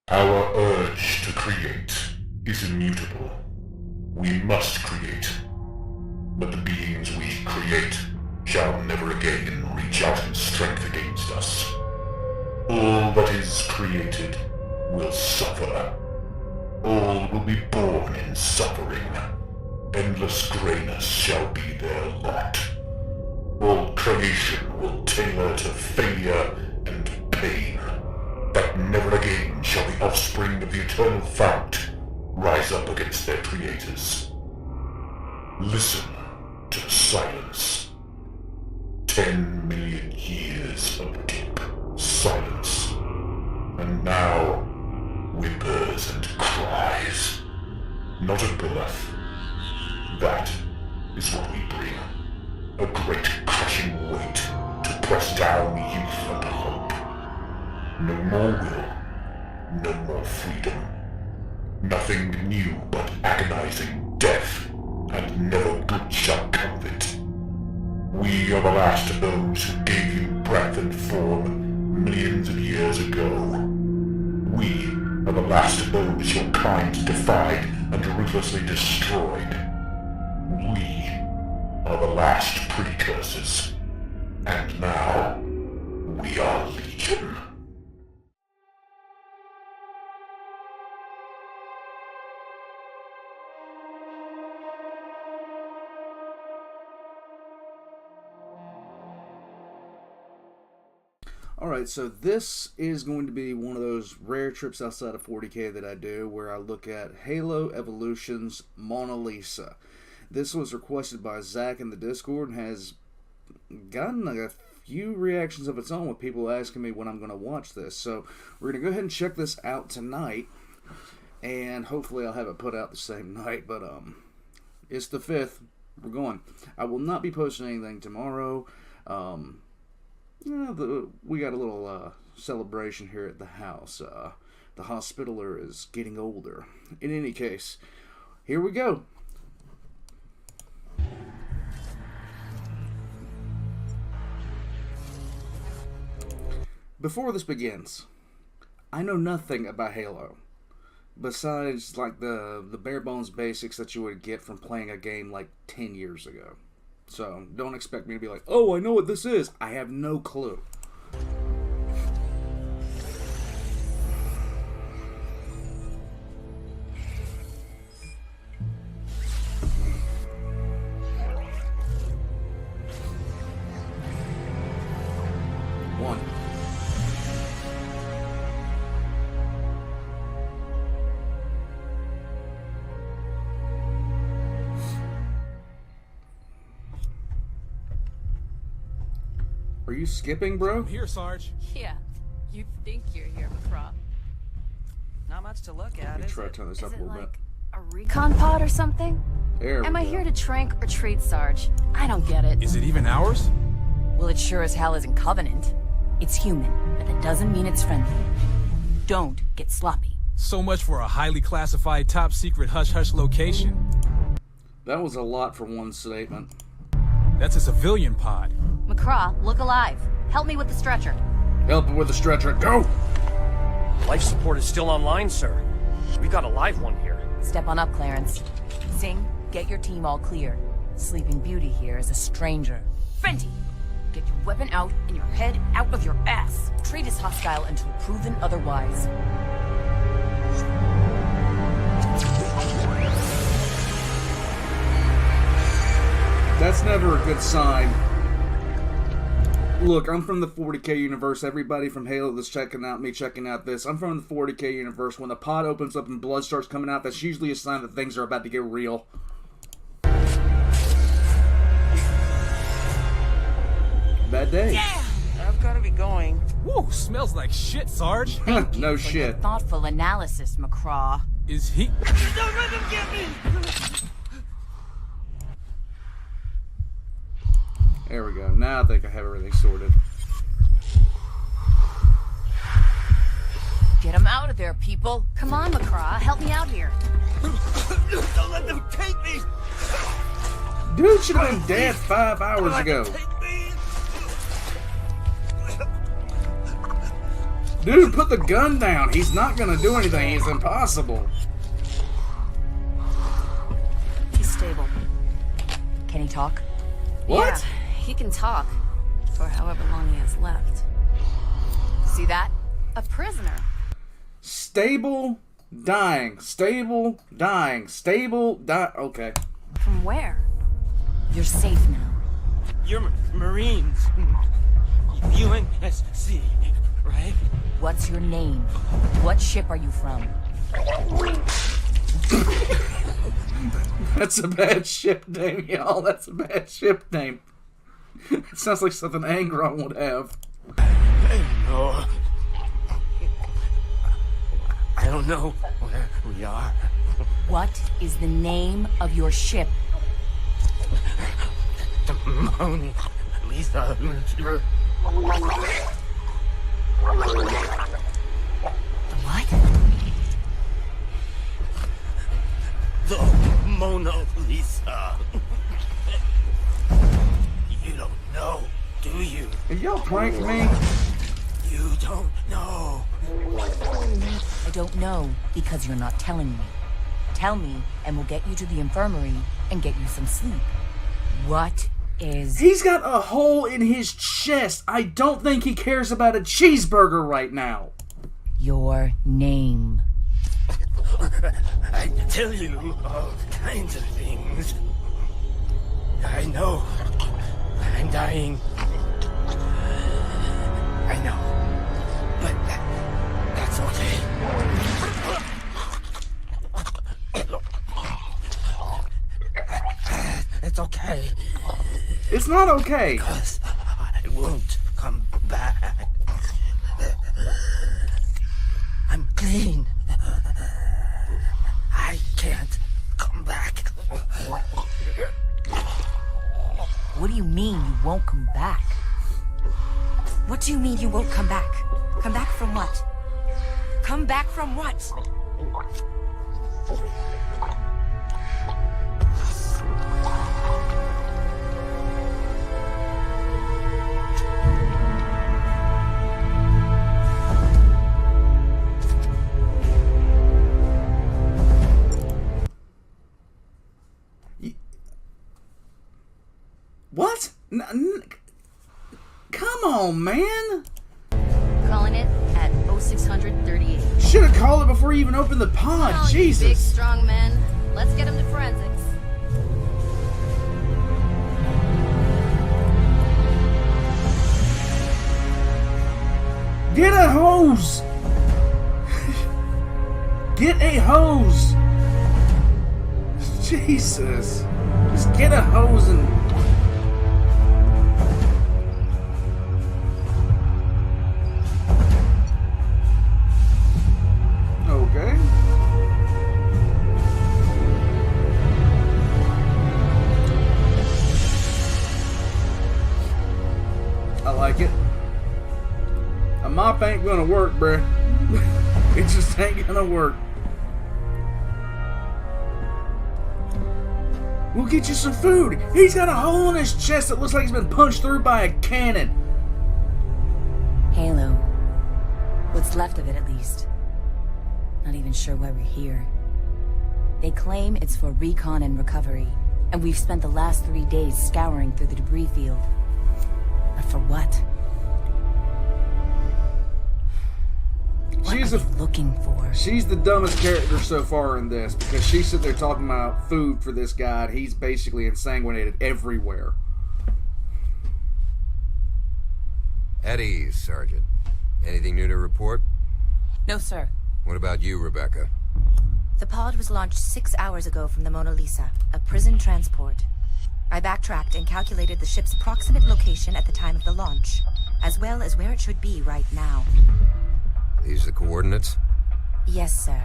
Our urge to create is immutable. We must create. But the beings we create shall never again reach out in strength against us. All that is created will suffer. All will be born in suffering. Endless grayness shall be their lot. All creation will tailor to failure and pain. But never again shall the offspring of the eternal fount rise up against their creators. Listen to the silence. 10 million years of deep silence. And now, whimpers and cries. Not a birth. That is what we bring. A great crushing weight to press down youth and hope. No more will, no more freedom. Nothing new but agonizing death, and never good shall come of it. We are the last of those who gave you breath and form millions of years ago. We are the last of those your kind defied and ruthlessly destroyed. We are the last precursors, and now we are Legion. Alright, so this is going to be one of those rare trips outside of 40K that I do where I look at Halo Evolution's Mona Lisa. This was requested by Zach in the Discord and has gotten a few reactions of its own with people asking me when I'm going to watch this. So we're going to go ahead and check this out tonight, and hopefully I'll have it put out the same night, but it's the 5th. We're going. I will not be posting anything tomorrow. We got a little celebration here at the house. The hospitaler is getting older. In any case, here we go. Before this begins, I know nothing about Halo, besides like the bare bones basics that you would get from playing a game like 10 years ago. So don't expect me to be like, oh, I know what this is. I have no clue. One. Are you skipping, bro? I'm here, Sarge. Yeah, you think you're here, Macraw. Not much to look at, Let me is try to it? turn this up a Is it little like a recon pod or something? bit. There we Am I go. here to trank or treat, Sarge? I don't get it. Is it even ours? Well, it sure as hell isn't Covenant. It's human, but that doesn't mean it's friendly. Don't get sloppy. So much for a highly classified top secret hush-hush location. That was a lot for one statement. That's a civilian pod. Macraw, look alive. Help me with the stretcher. Help with the stretcher. Go! Life support is still online, sir. We got a live one here. Step on up, Clarence. Sing, get your team all clear. Sleeping Beauty here is a stranger. Fenty! Get your weapon out and your head out of your ass. Trade is hostile until proven otherwise. That's never a good sign. Look, I'm from the 40K universe. Everybody from Halo that's checking out me, checking out this. I'm from the 40K universe. When the pod opens up and blood starts coming out, that's usually a sign that things are about to get real. Bad day. Yeah! I've got to be going. Woo, smells like shit, Sarge. No For your shit. thoughtful analysis, Macraw. Is he... Don't let them get me! There we go. Now I think I have everything sorted. Get him out of there, people. Come on, Macraw. Help me out here. Don't let them take me! Dude should have been dead 5 hours Don't let them ago. take me! Dude, put the gun down. He's not gonna do anything. It's impossible. He's stable. Can he talk? What? Yeah, he can talk. For however long he has left. See that? A prisoner. Stable, dying. Stable, dying. Stable, die. Okay. From where? You're safe now. You're Marines. UNSC, right? What's your name? What ship are you from? That's a bad ship name, y'all. That's a bad ship name. It sounds like something Angron would have. No. I don't know where we are. What is the name of your ship? The Mona Lisa. What? The Mona Lisa. You don't know, do you? If y'all prank me, You don't know. I don't know because you're not telling me. Tell me, and we'll get you to the infirmary and get you some sleep. What is... he's got a hole in his chest. I don't think he cares about a cheeseburger right now. your name? I tell you all kinds of things. I know. I'm dying. I know. But that's okay. It's okay. It's not okay. 'Cause I won't come back. I'm clean. I can't come back. What do you mean you won't come back? What do you mean you won't come back? Come back from what? Come back from what? What? Come on, man. Calling it at 0638. Should have called it before you even opened the pod. Oh, you big, Jesus. strong men. Let's get him to forensics. Get a hose. Get a hose. Jesus. Just get a hose and... Okay. I like it. A mop ain't gonna work, bruh. It just ain't gonna work. We'll get you some food. He's got a hole in his chest that looks like he's been punched through by a cannon. Halo. What's left of it, at least. Not even sure why we're here. They claim it's for recon and recovery, and we've spent the last 3 days scouring through the debris field. But for what? What She's are a- they looking for? She's the dumbest character so far in this because she's sitting there talking about food for this guy and he's basically insanguinated everywhere. At ease, Sergeant. Anything new to report? No, sir. What about you, Rebecca? The pod was launched 6 hours ago from the Mona Lisa, a prison transport. I backtracked and calculated the ship's approximate location at the time of the launch, as well as where it should be right now. These the coordinates? Yes, sir.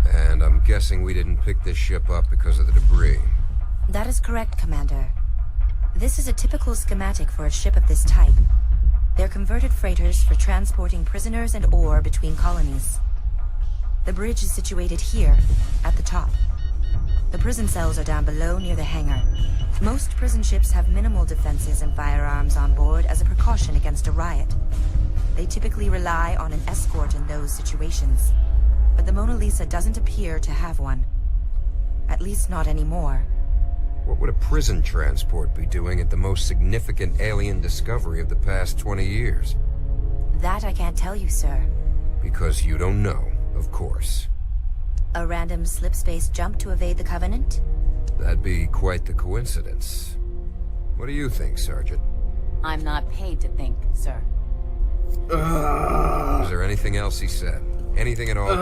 And I'm guessing we didn't pick this ship up because of the debris. That is correct, Commander. This is a typical schematic for a ship of this type. They're converted freighters for transporting prisoners and ore between colonies. The bridge is situated here, at the top. The prison cells are down below near the hangar. Most prison ships have minimal defenses and firearms on board as a precaution against a riot. They typically rely on an escort in those situations. But the Mona Lisa doesn't appear to have one. At least not anymore. What would a prison transport be doing at the most significant alien discovery of the past 20 years? That I can't tell you, sir. Because you don't know, of course. A random slip-space jump to evade the Covenant? That'd be quite the coincidence. What do you think, Sergeant? I'm not paid to think, sir. Was there anything else he said? Anything at all?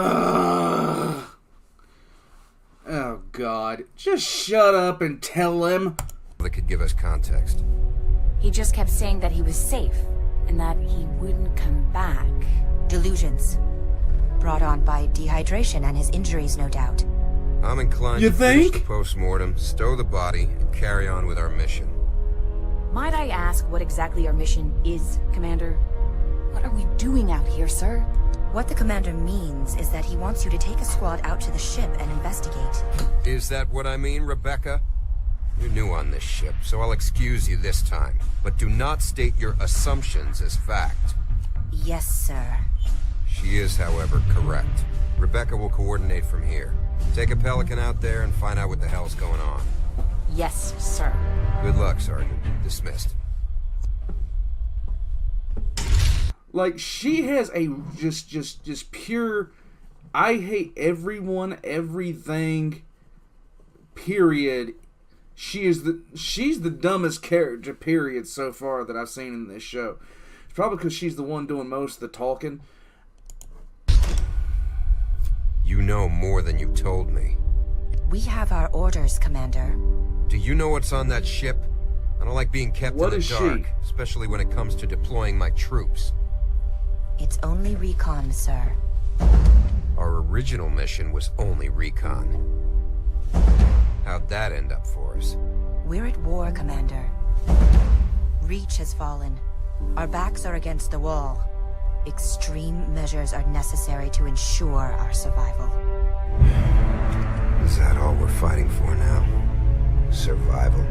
Oh, God. Just shut up and tell him. That could give us context. He just kept saying that he was safe, and that he wouldn't come back. Delusions. Brought on by dehydration and his injuries, no doubt. I'm inclined You to finish think? the post-mortem, stow the body, and carry on with our mission. Might I ask what exactly our mission is, Commander? What are we doing out here, sir? What the commander means is that he wants you to take a squad out to the ship and investigate. Is that what I mean, Rebecca? You're new on this ship, so I'll excuse you this time. But do not state your assumptions as fact. Yes, sir. She is, however, correct. Rebecca will coordinate from here. Take a Pelican out there and find out what the hell's going on. Yes, sir. Good luck, Sergeant. Dismissed. Like, she has a just pure, I hate everyone, everything, period. She's the dumbest character, period, so far that I've seen in this show. It's probably because she's the one doing most of the talking. You know more than you told me. We have our orders, Commander. Do you know what's on that ship? I don't like being kept What in the is dark, she? especially when it comes to deploying my troops. It's only recon, sir. Our original mission was only recon. How'd that end up for us? We're at war, Commander. Reach has fallen. Our backs are against the wall. Extreme measures are necessary to ensure our survival. Is that all we're fighting for now? Survival?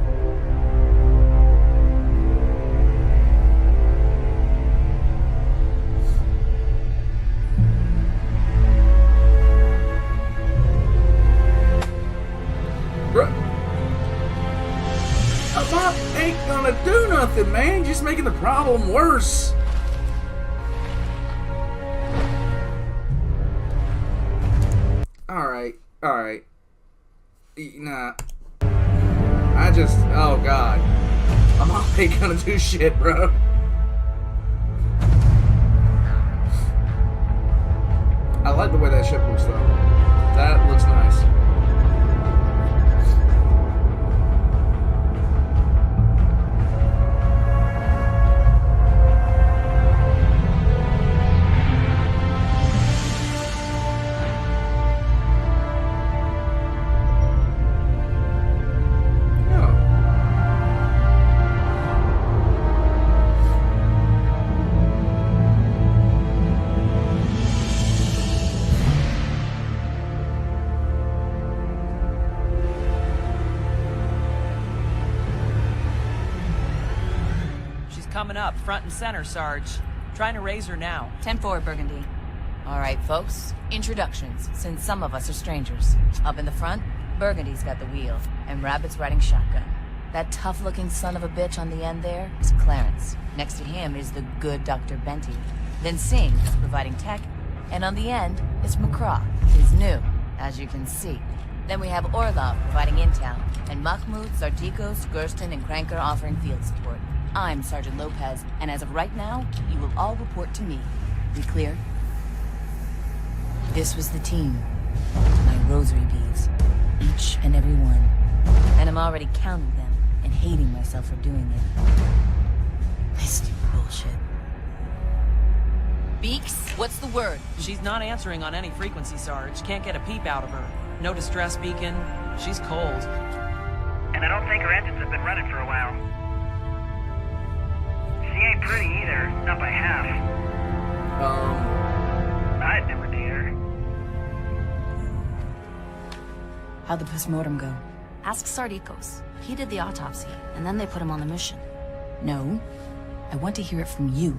A mop ain't gonna do nothing, man. Just making the problem worse. Alright. Nah. Oh God. A mop ain't gonna do shit, bro. I like the way that ship looks, though. That looks nice. Coming up, front and center, Sarge. Trying to raise her now. 10-4, Burgundy. All right, folks. Introductions, since some of us are strangers. Up in the front, Burgundy's got the wheel, and Rabbit's riding shotgun. That tough-looking son of a bitch on the end there is Clarence. Next to him is the good Dr. Benty. Then Singh is providing tech, and on the end is McCraw. He's new, as you can see. Then we have Orlov providing intel, and Mahmoud, Zartikos, Gurston, and Kranker offering field support. I'm Sergeant Lopez, and as of right now, you will all report to me. We clear? This was the team. My rosary beads. Each and every one. And I'm already counting them and hating myself for doing it. This is bullshit. Beaks, what's the word? She's not answering on any frequency, Sarge. Can't get a peep out of her. No distress beacon. She's cold. And I don't think her engines have been running for a while. She ain't pretty either, not by half. I'd never date her. How'd the postmortem go? Ask Sardikos. He did the autopsy, and then they put him on the mission. No, I want to hear it from you.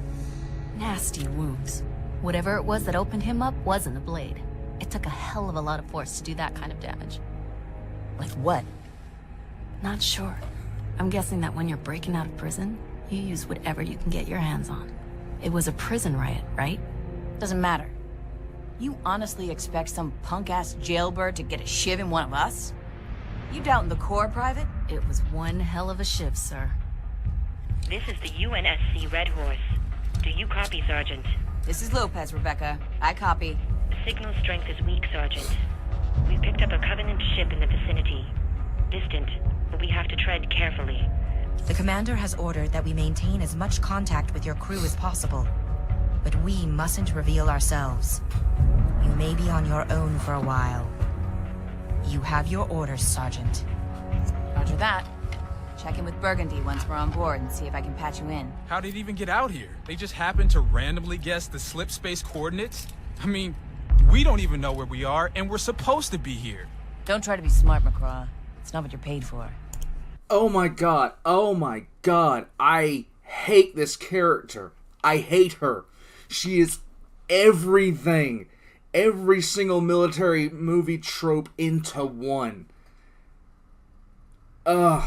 Nasty wounds. Whatever it was that opened him up wasn't a blade. It took a hell of a lot of force to do that kind of damage. Like what? Not sure. I'm guessing that when you're breaking out of prison, you use whatever you can get your hands on. It was a prison riot, right? Doesn't matter. You honestly expect some punk-ass jailbird to get a shiv in one of us? You doubting the Corps, Private? It was one hell of a shift, sir. This is the UNSC Red Horse. Do you copy, Sergeant? This is Lopez, Rebecca. I copy. Signal strength is weak, Sergeant. We've picked up a Covenant ship in the vicinity. Distant, but we have to tread carefully. The commander has ordered that we maintain as much contact with your crew as possible. But we mustn't reveal ourselves. You may be on your own for a while. You have your orders, Sergeant. Roger that. Check in with Burgundy once we're on board and see if I can patch you in. How did it even get out here? They just happened to randomly guess the slip space coordinates? I mean, we don't even know where we are, and we're supposed to be here. Don't try to be smart, McCraw. It's not what you're paid for. Oh my god. Oh my god. I hate this character. I hate her. She is everything. Every single military movie trope into one. No,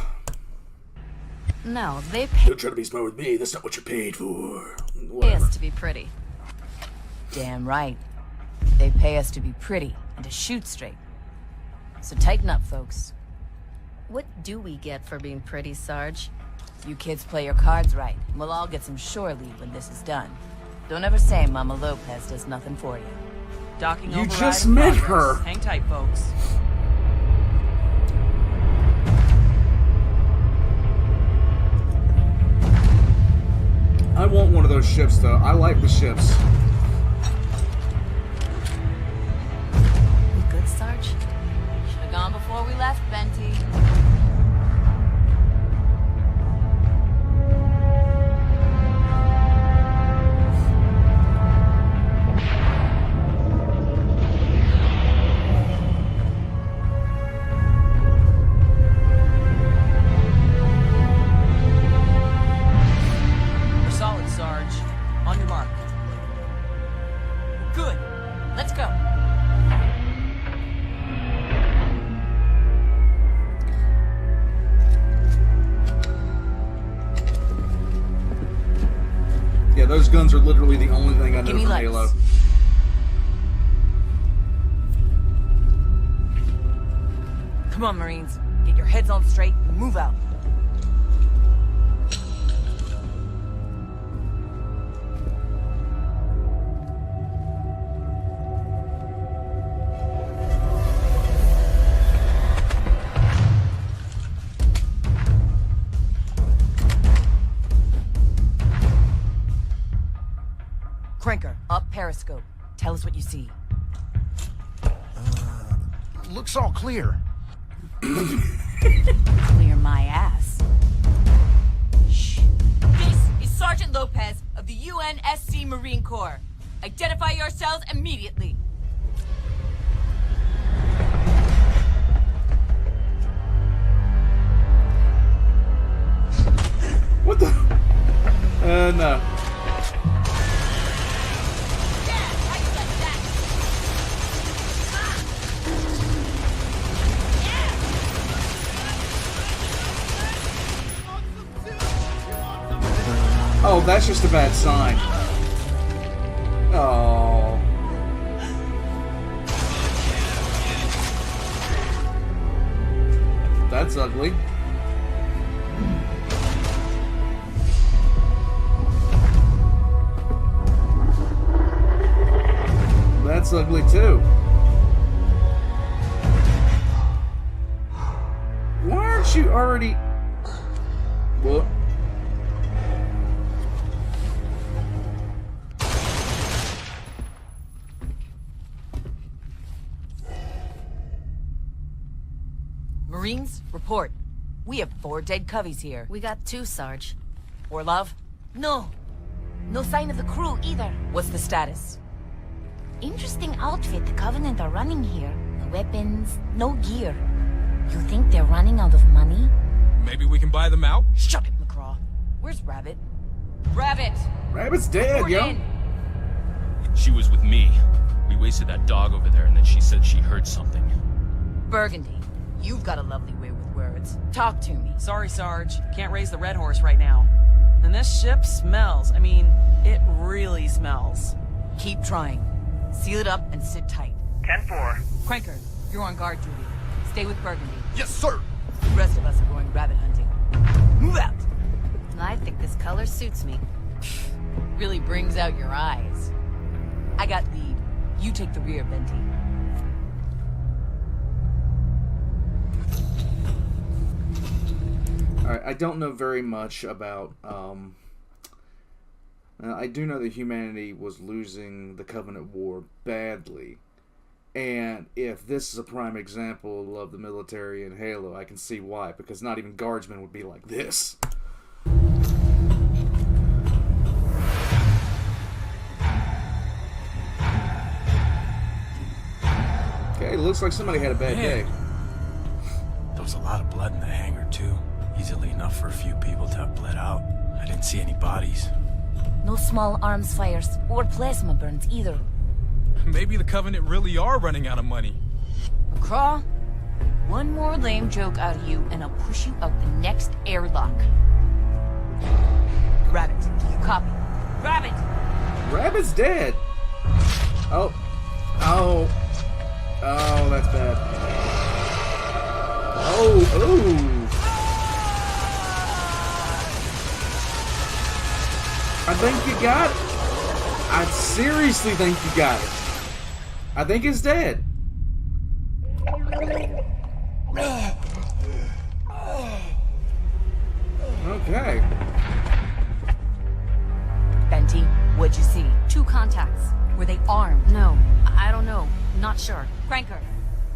they Don't try to be smart with me. That's not what you're paid for. pay us to be pretty. Damn right. They pay us to be pretty and to shoot straight. So tighten up, folks. What do we get for being pretty, Sarge? You kids play your cards right, and we'll all get some shore leave when this is done. Don't ever say Mama Lopez does nothing for you. Docking You override just in met progress. her. Hang tight, folks. I want one of those ships, though. I like the ships. We good, Sarge? Should've gone before we left, Benty. We're solid, Sarge. On your mark. Good. Let's go. Yeah, those guns are literally the only thing I know Give me from lights. Halo. Come on, Marines. Get your heads on straight and move out. Cranker, up periscope. Tell us what you see. Looks all clear. Clear my ass. Shh. This is Sergeant Lopez of the UNSC Marine Corps. Identify yourselves immediately. What the? No. Oh, that's just a bad sign. Oh. That's ugly. That's ugly too. Why aren't you already... What? Marines, report. We have 4 dead coveys here. We got 2, Sarge. Orlov? No. No sign of the crew either. What's the status? Interesting outfit the Covenant are running here. No weapons, no gear. You think they're running out of money? Maybe we can buy them out? Shut it, McCraw. Where's Rabbit? Rabbit! Rabbit's dead, We're yo. in. She was with me. We wasted that dog over there, and then she said she heard something. Burgundy, you've got a lovely way with words. Talk to me. Sorry, Sarge. Can't raise the Red Horse right now. And this ship smells. I mean, it really smells. Keep trying. Seal it up and sit tight. 10-4. Cranker, you're on guard duty. Stay with Burgundy. Yes, sir! The rest of us are going rabbit hunting. Move out! I think this color suits me. Really brings out your eyes. I got lead. You take the rear, Venti. Alright, I don't know very much about, I do know that humanity was losing the Covenant War badly. And if this is a prime example of the military in Halo, I can see why. Because not even guardsmen would be like this. Okay, looks like somebody had a bad day. There was a lot of blood in the hangar, too. Easily enough for a few people to have bled out. I didn't see any bodies. No small arms fires or plasma burns either. Maybe the Covenant really are running out of money. McCraw, one more lame joke out of you and I'll push you out the next airlock. Rabbit, do you copy? Rabbit! Rabbit's dead. Oh. Oh. Oh, that's bad. Oh. I think you got it. I seriously think you got it. I think it's dead. Okay. Venti, what'd you see? 2 contacts. Were they armed? No, I don't know. Not sure. Cranker,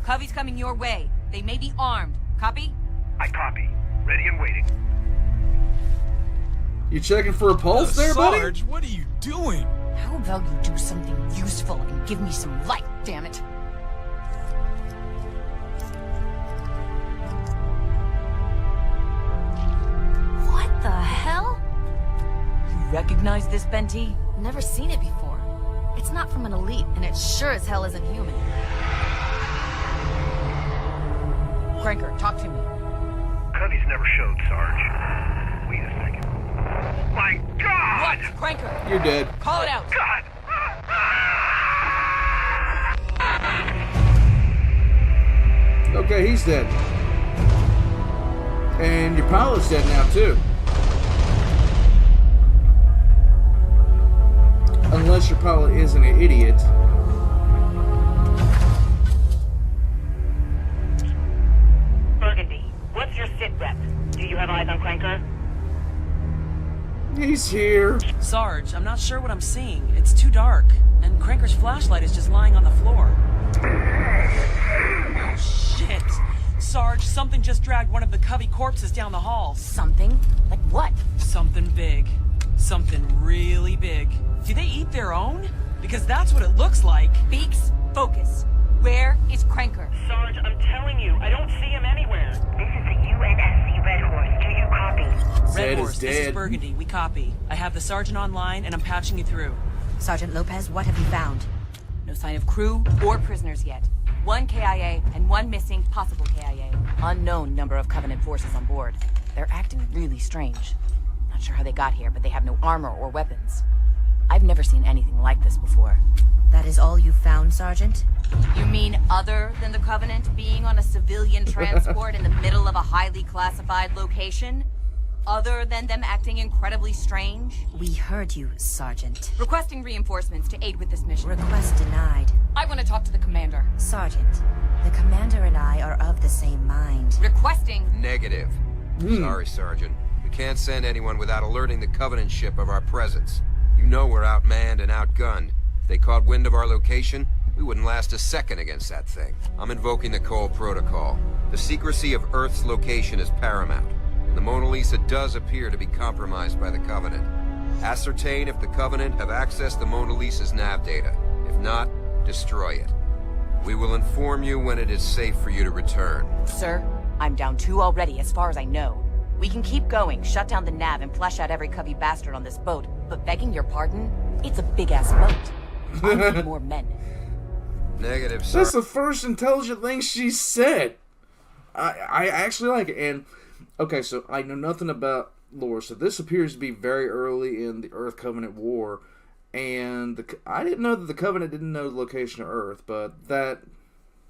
Covey's coming your way. They may be armed. Copy? I copy. Ready and waiting. You checking for a pulse there, buddy? Sarge, what are you doing? How about you do something useful and give me some light, damn it? What the hell? You recognize this, Venti? Never seen it before. It's not from an elite, and it sure as hell isn't human. Cranker, talk to me. Covey's never showed, Sarge. Wait a second. My God! What? Cranker! You're dead. Call it out! God! Okay, he's dead. And your pilot's dead now, too. Unless your pilot isn't an idiot. Burgundy, what's your sit rep? Do you have eyes on Cranker? He's here. Sarge, I'm not sure what I'm seeing. It's too dark, and Cranker's flashlight is just lying on the floor. Oh, shit! Sarge, something just dragged one of the Covey corpses down the hall. Something? Like what? Something big. Something really big. Do they eat their own? Because that's what it looks like. Beaks, focus. Where is Cranker? Sarge, I'm telling you, I don't see him anywhere. This is the UNSC Red Horse. Do you copy? Red Zed Horse, is this is dead. Burgundy. We copy. I have the sergeant online, and I'm patching you through. Sergeant Lopez, what have you found? No sign of crew or prisoners yet. 1 KIA and 1 missing, possible KIA. Unknown number of Covenant forces on board. They're acting really strange. Not sure how they got here, but they have no armor or weapons. I've never seen anything like this before. That is all you found, Sergeant? You mean other than the Covenant being on a civilian transport in the middle of a highly classified location? Other than them acting incredibly strange? We heard you, Sergeant. Requesting reinforcements to aid with this mission. Request denied. I want to talk to the commander. Sergeant, the commander and I are of the same mind. Requesting... Negative. Sorry, Sergeant. We can't send anyone without alerting the Covenant ship of our presence. You know we're outmanned and outgunned. If they caught wind of our location, we wouldn't last a second against that thing. I'm invoking the Cole Protocol. The secrecy of Earth's location is paramount. The Mona Lisa does appear to be compromised by the Covenant. Ascertain if the Covenant have accessed the Mona Lisa's nav data. If not, destroy it. We will inform you when it is safe for you to return. Sir, I'm down 2 already as far as I know. We can keep going, shut down the nav, and flush out every Covey bastard on this boat. But begging your pardon, it's a big-ass boat. I need more men. Negative, sir. That's the first intelligent thing she said. I actually like it. And, okay, so I know nothing about lore, so this appears to be very early in the Earth Covenant War. And I didn't know that the Covenant didn't know the location of Earth, but that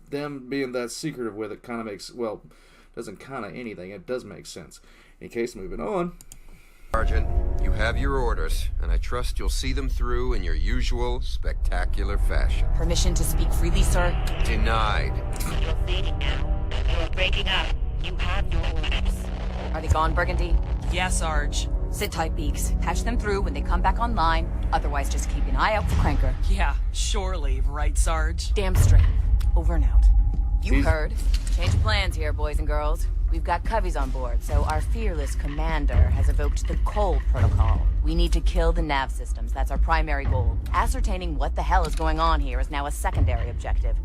them being that secretive with it kind of makes, well, doesn't kind of anything. It does make sense. In case, moving on. Sergeant, you have your orders, and I trust you'll see them through in your usual spectacular fashion. Permission to speak freely, sir? Denied. You're fading now. You're breaking up. You have your orders. Are they gone, Burgundy? Yeah, Sarge. Sit tight, Beaks. Patch them through when they come back online. Otherwise, just keep an eye out for Cranker. Yeah, shore leave, right, Sarge? Damn straight. Over and out. You He's- heard. Change of plans here, boys and girls. We've got Coveys on board, so our fearless commander has evoked the Cole Protocol. We need to kill the nav systems. That's our primary goal. Ascertaining what the hell is going on here is now a secondary objective.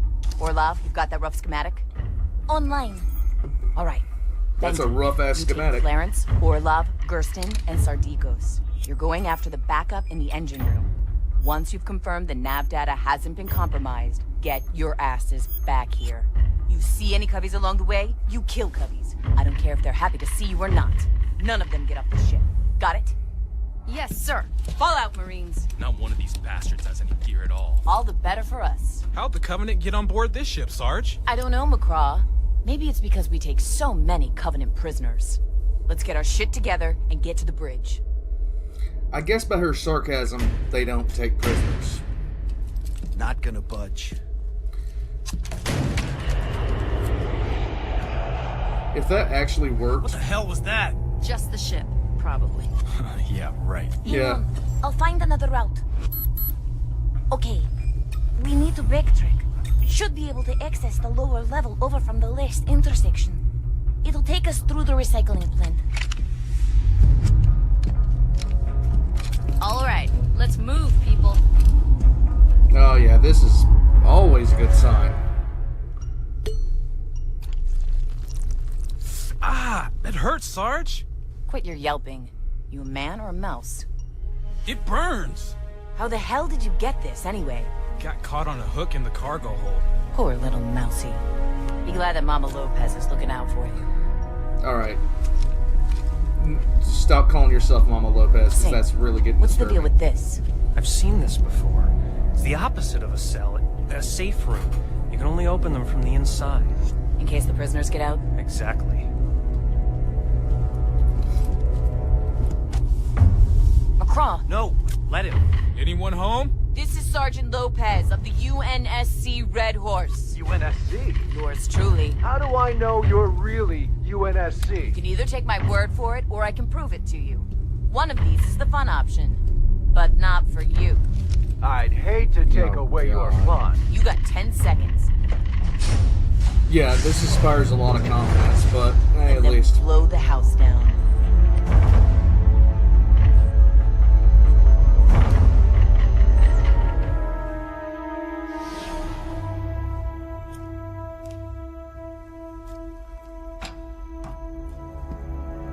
Orlov, you've got that rough schematic? Online. All right. That's a Benton, rough-ass you take schematic. Clarence, Orlov, Gersten, and Sardikos. You're going after the backup in the engine room. Once you've confirmed the nav data hasn't been compromised, get your asses back here. You see any Coveys along the way, you kill Coveys. I don't care if they're happy to see you or not. None of them get off the ship. Got it? Yes, sir. Fall out, Marines. Not one of these bastards has any gear at all. All the better for us. How'd the Covenant get on board this ship, Sarge? I don't know, McCraw. Maybe it's because we take so many Covenant prisoners. Let's get our shit together and get to the bridge. I guess by her sarcasm, they don't take prisoners. Not gonna budge. If that actually worked, What the hell was that? Just the ship, probably. Yeah, right. yeah. I'll find another route. Okay. We need to backtrack. Should be able to access the lower level over from the last intersection. It'll take us through the recycling plant. All right, let's move, people. Oh yeah, this is always a good sign. Ah, that hurts, Sarge. Quit your yelping. You a man or a mouse? It burns. How the hell did you get this, anyway? Got caught on a hook in the cargo hold. Poor little mousy. Be glad that Mama Lopez is looking out for you. Alright. Stop calling yourself Mama Lopez, because Sing. that's really getting What's the disturbing. deal with this? I've seen this before. It's the opposite of a cell, a safe room. You can only open them from the inside. In case the prisoners get out? Exactly. McCraw, No, let him. Anyone home? this is Sergeant Lopez of the UNSC Red Horse. UNSC? Yours truly. How do I know you're really You UNSC? can either take my word for it, or I can prove it to you. One of these is the fun option. But not for you. I'd hate to take Oh, away your God. fun. You got 10 seconds. Yeah, this inspires a lot of confidence, but hey, at And then least. blow the house down.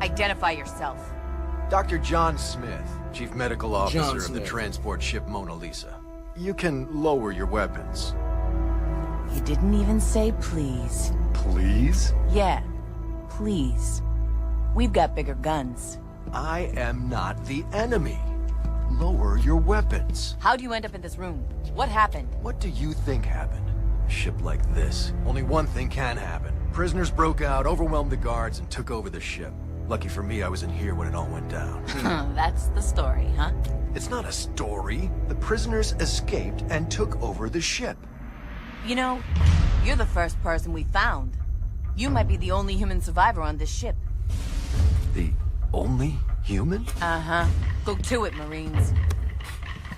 Identify yourself. Dr. John Smith, Chief Medical Officer John of the Smith. transport ship Mona Lisa. You can lower your weapons. You didn't even say please. Please? Yeah, please. We've got bigger guns. I am not the enemy. Lower your weapons. How'd you end up in this room? What happened? What do you think happened? A ship like this. Only one thing can happen. Prisoners broke out, overwhelmed the guards, and took over the ship. Lucky for me, I was in here when it all went down. That's the story, huh? It's not a story. The prisoners escaped and took over the ship. You know, you're the first person we found. You might be the only human survivor on this ship. The only human? Uh-huh. Go to it, Marines.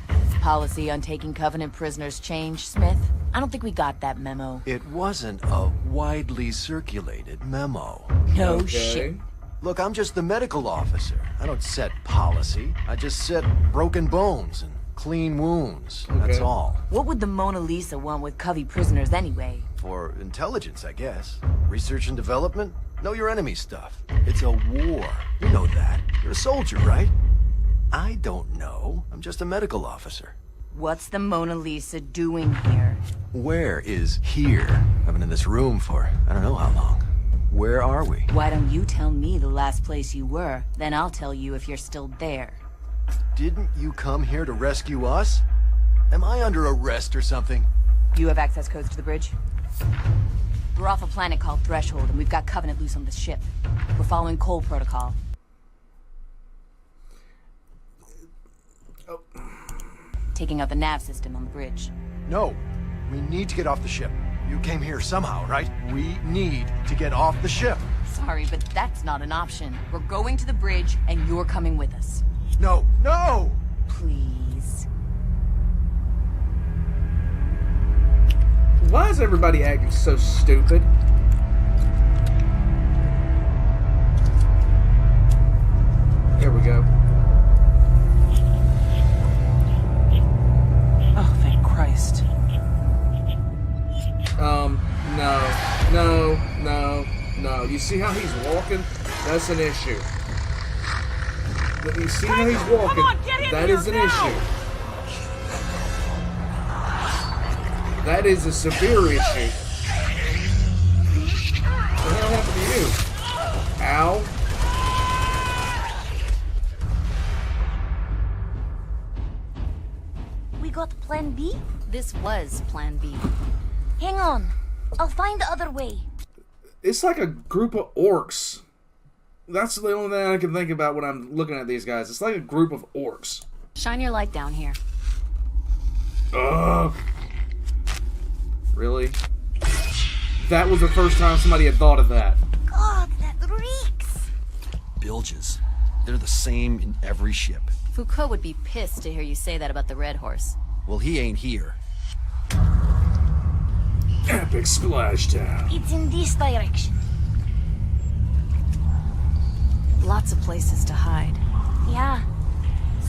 Is policy on taking Covenant prisoners changed, Smith? I don't think we got that memo. It wasn't a widely circulated memo. No Okay. shit. Look, I'm just the medical officer. I don't set policy. I just set broken bones and clean wounds. That's Okay. all. What would the Mona Lisa want with Covey prisoners anyway? For intelligence, I guess. Research and development? Know your enemy stuff. It's a war. You know that. You're a soldier, right? I don't know. I'm just a medical officer. What's the Mona Lisa doing here? Where is here? I've been in this room for I don't know how long. Where are we? Why don't you tell me the last place you were? Then I'll tell you if you're still there. Didn't you come here to rescue us? Am I under arrest or something? You have access codes to the bridge? We're off a planet called Threshold, and we've got Covenant loose on the ship. We're following Cole Protocol. Taking out the nav system on the bridge. No. We need to get off the ship. You came here somehow, right? We need to get off the ship. Sorry, but that's not an option. We're going to the bridge, and you're coming with us. No, no! Please. Why is everybody acting so stupid? There we go. Oh, thank Christ. No. You see how he's walking? That's an issue. You see how he's walking? That is an issue. That is a severe issue. What the hell happened to you? Ow. We got plan B? This was plan B. Hang on. I'll find the other way. It's like a group of orcs. That's the only thing I can think about when I'm looking at these guys. It's like a group of orcs. Shine your light down here. Ugh. Really? That was the first time somebody had thought of that. God, that reeks. Bilges. They're the same in every ship. Foucault would be pissed to hear you say that about the Red Horse. Well, he ain't here. Epic splashdown. It's in this direction. Lots of places to hide. Yeah.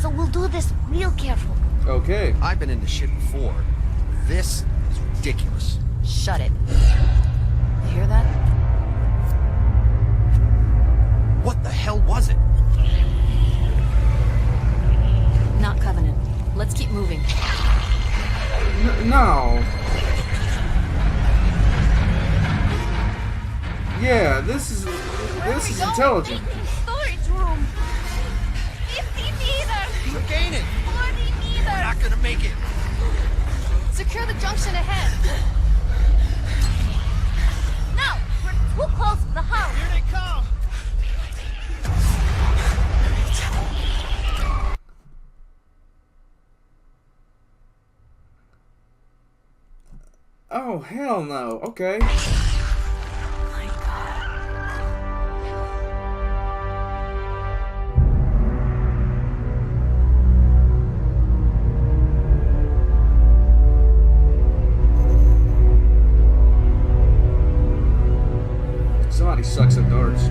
So we'll do this real careful. Okay. I've been in the shit before. This is ridiculous. Shut it. You hear that? What the hell was it? Not Covenant. Let's keep moving. No. Yeah, this is intelligent. Storage room. 50 meters. We're gaining. 40 meters. We're not gonna make it. Secure the junction ahead. No, we're too close to the house. Here they come. Oh, hell no. Okay. Somebody sucks at darts.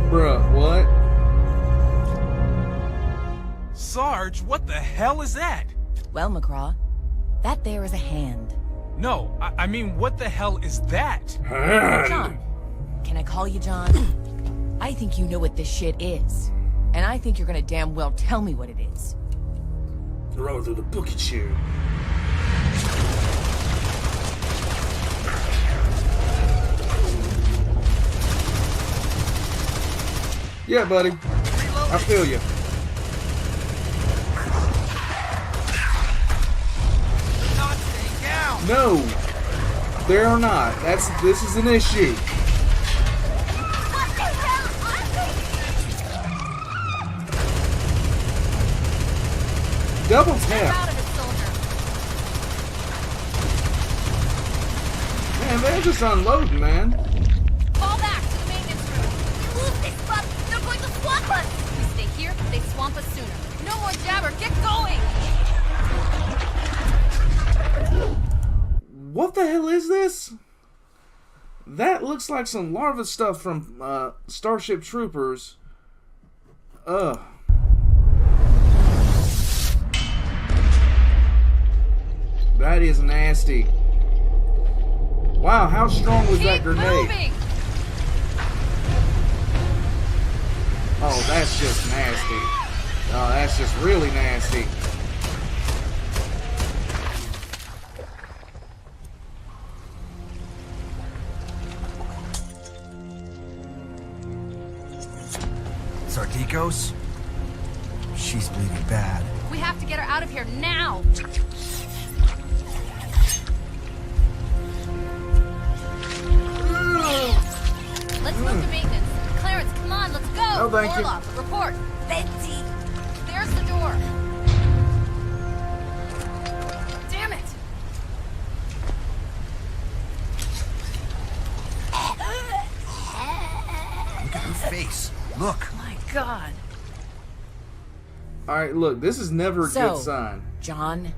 Bruh, what? Sarge, what the hell is that? Well, McCraw, that there is a hand. No, I mean, what the hell is that? John. Can I call you John? I think you know what this shit is. And I think you're gonna damn well tell me what it is. Roll through the bookie chew. Yeah, buddy. I feel you. No, they're not. This is an issue. Double tap. Man, they're just unloading, man. Fall back to the maintenance room. We lose this bus. They're going to swamp us. We stay here, they swamp us sooner. No more jabber, get going! What the hell is this? That looks like some larva stuff from Starship Troopers. Ugh. That is nasty. Wow, how strong was that grenade? Moving. Oh, that's just nasty. Oh, that's just really nasty. Sardikos? She's bleeding bad. We have to get her out of here now. Let's move to maintenance. Clarence, come on, let's go. Oh, thank you. Orlov, report. Betsy. There's the door. Damn it. Look at her face. Look. My God. Alright, look, this is never a So, good sign. John,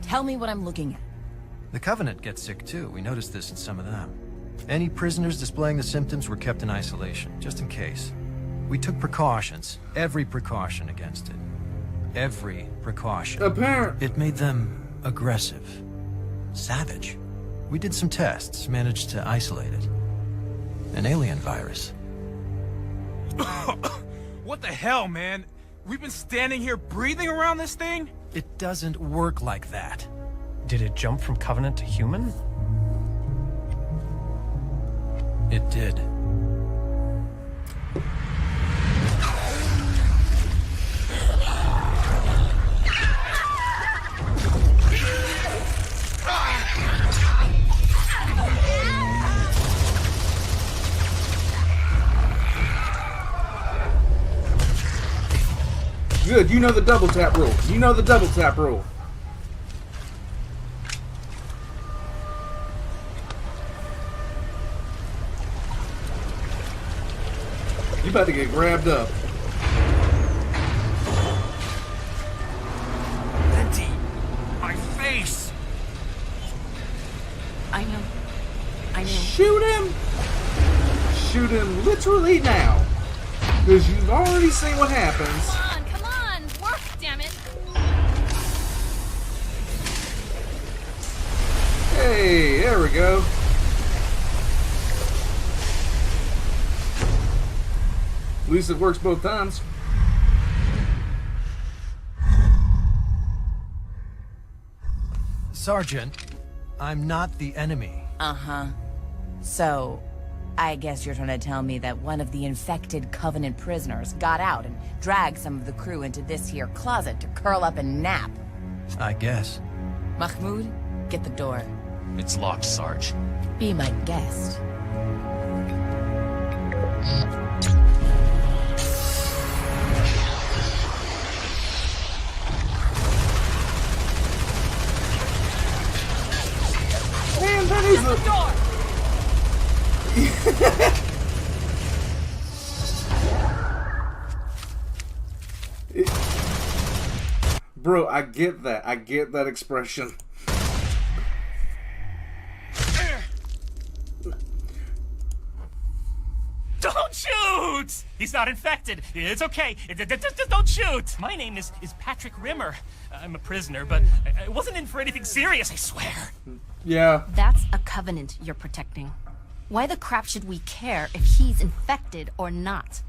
tell me what I'm looking at. The Covenant gets sick too. We noticed this in some of them. Any prisoners displaying the symptoms were kept in isolation, just in case. We took precautions. Every precaution against it. Every precaution. Apparently. It made them aggressive. Savage. We did some tests, managed to isolate it. An alien virus. What the hell, man? We've been standing here breathing around this thing? It doesn't work like that. Did it jump from Covenant to human? It did. Good, you know the double tap rule. You know the double tap rule. You about to get grabbed up. Venti! My face! I know. Shoot him! Shoot him literally now. Because you've already seen what happens. Come on, work, damn it. Hey, there we go. At least it works both times. Sergeant, I'm not the enemy. Uh-huh. So, I guess you're trying to tell me that one of the infected Covenant prisoners got out and dragged some of the crew into this here closet to curl up and nap. I guess. Mahmoud, get the door. It's locked, Sarge. Be my guest. Man, that is a door. Bro, I get that. I get that expression. Don't shoot! He's not infected. It's okay. Just don't shoot. My name is Patrick Rimmer. I'm a prisoner, but I wasn't in for anything serious, I swear. Yeah. That's a Covenant you're protecting. Why the crap should we care if he's infected or not?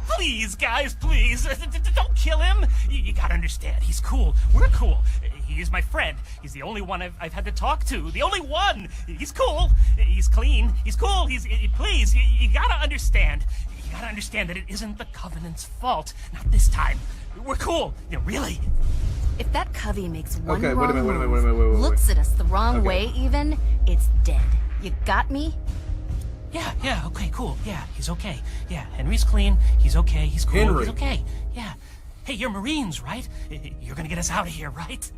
Please, guys, please. Don't kill him. You gotta understand. He's cool. We're cool. He is my friend. He's the only one I've had to talk to. The only one. He's cool. He's clean. He's cool. Please, you gotta understand. You gotta understand that it isn't the Covenant's fault. Not this time. We're cool. Really. If that Covey makes one Okay, wrong wait a minute, move, wait. looks at us the wrong Okay. way even, it's dead. You got me? Yeah, okay, cool. Yeah, he's okay. Yeah, Henry's clean. He's okay. He's cool. Henry. He's okay. Yeah. Hey, you're Marines, right? You're gonna get us out of here, right?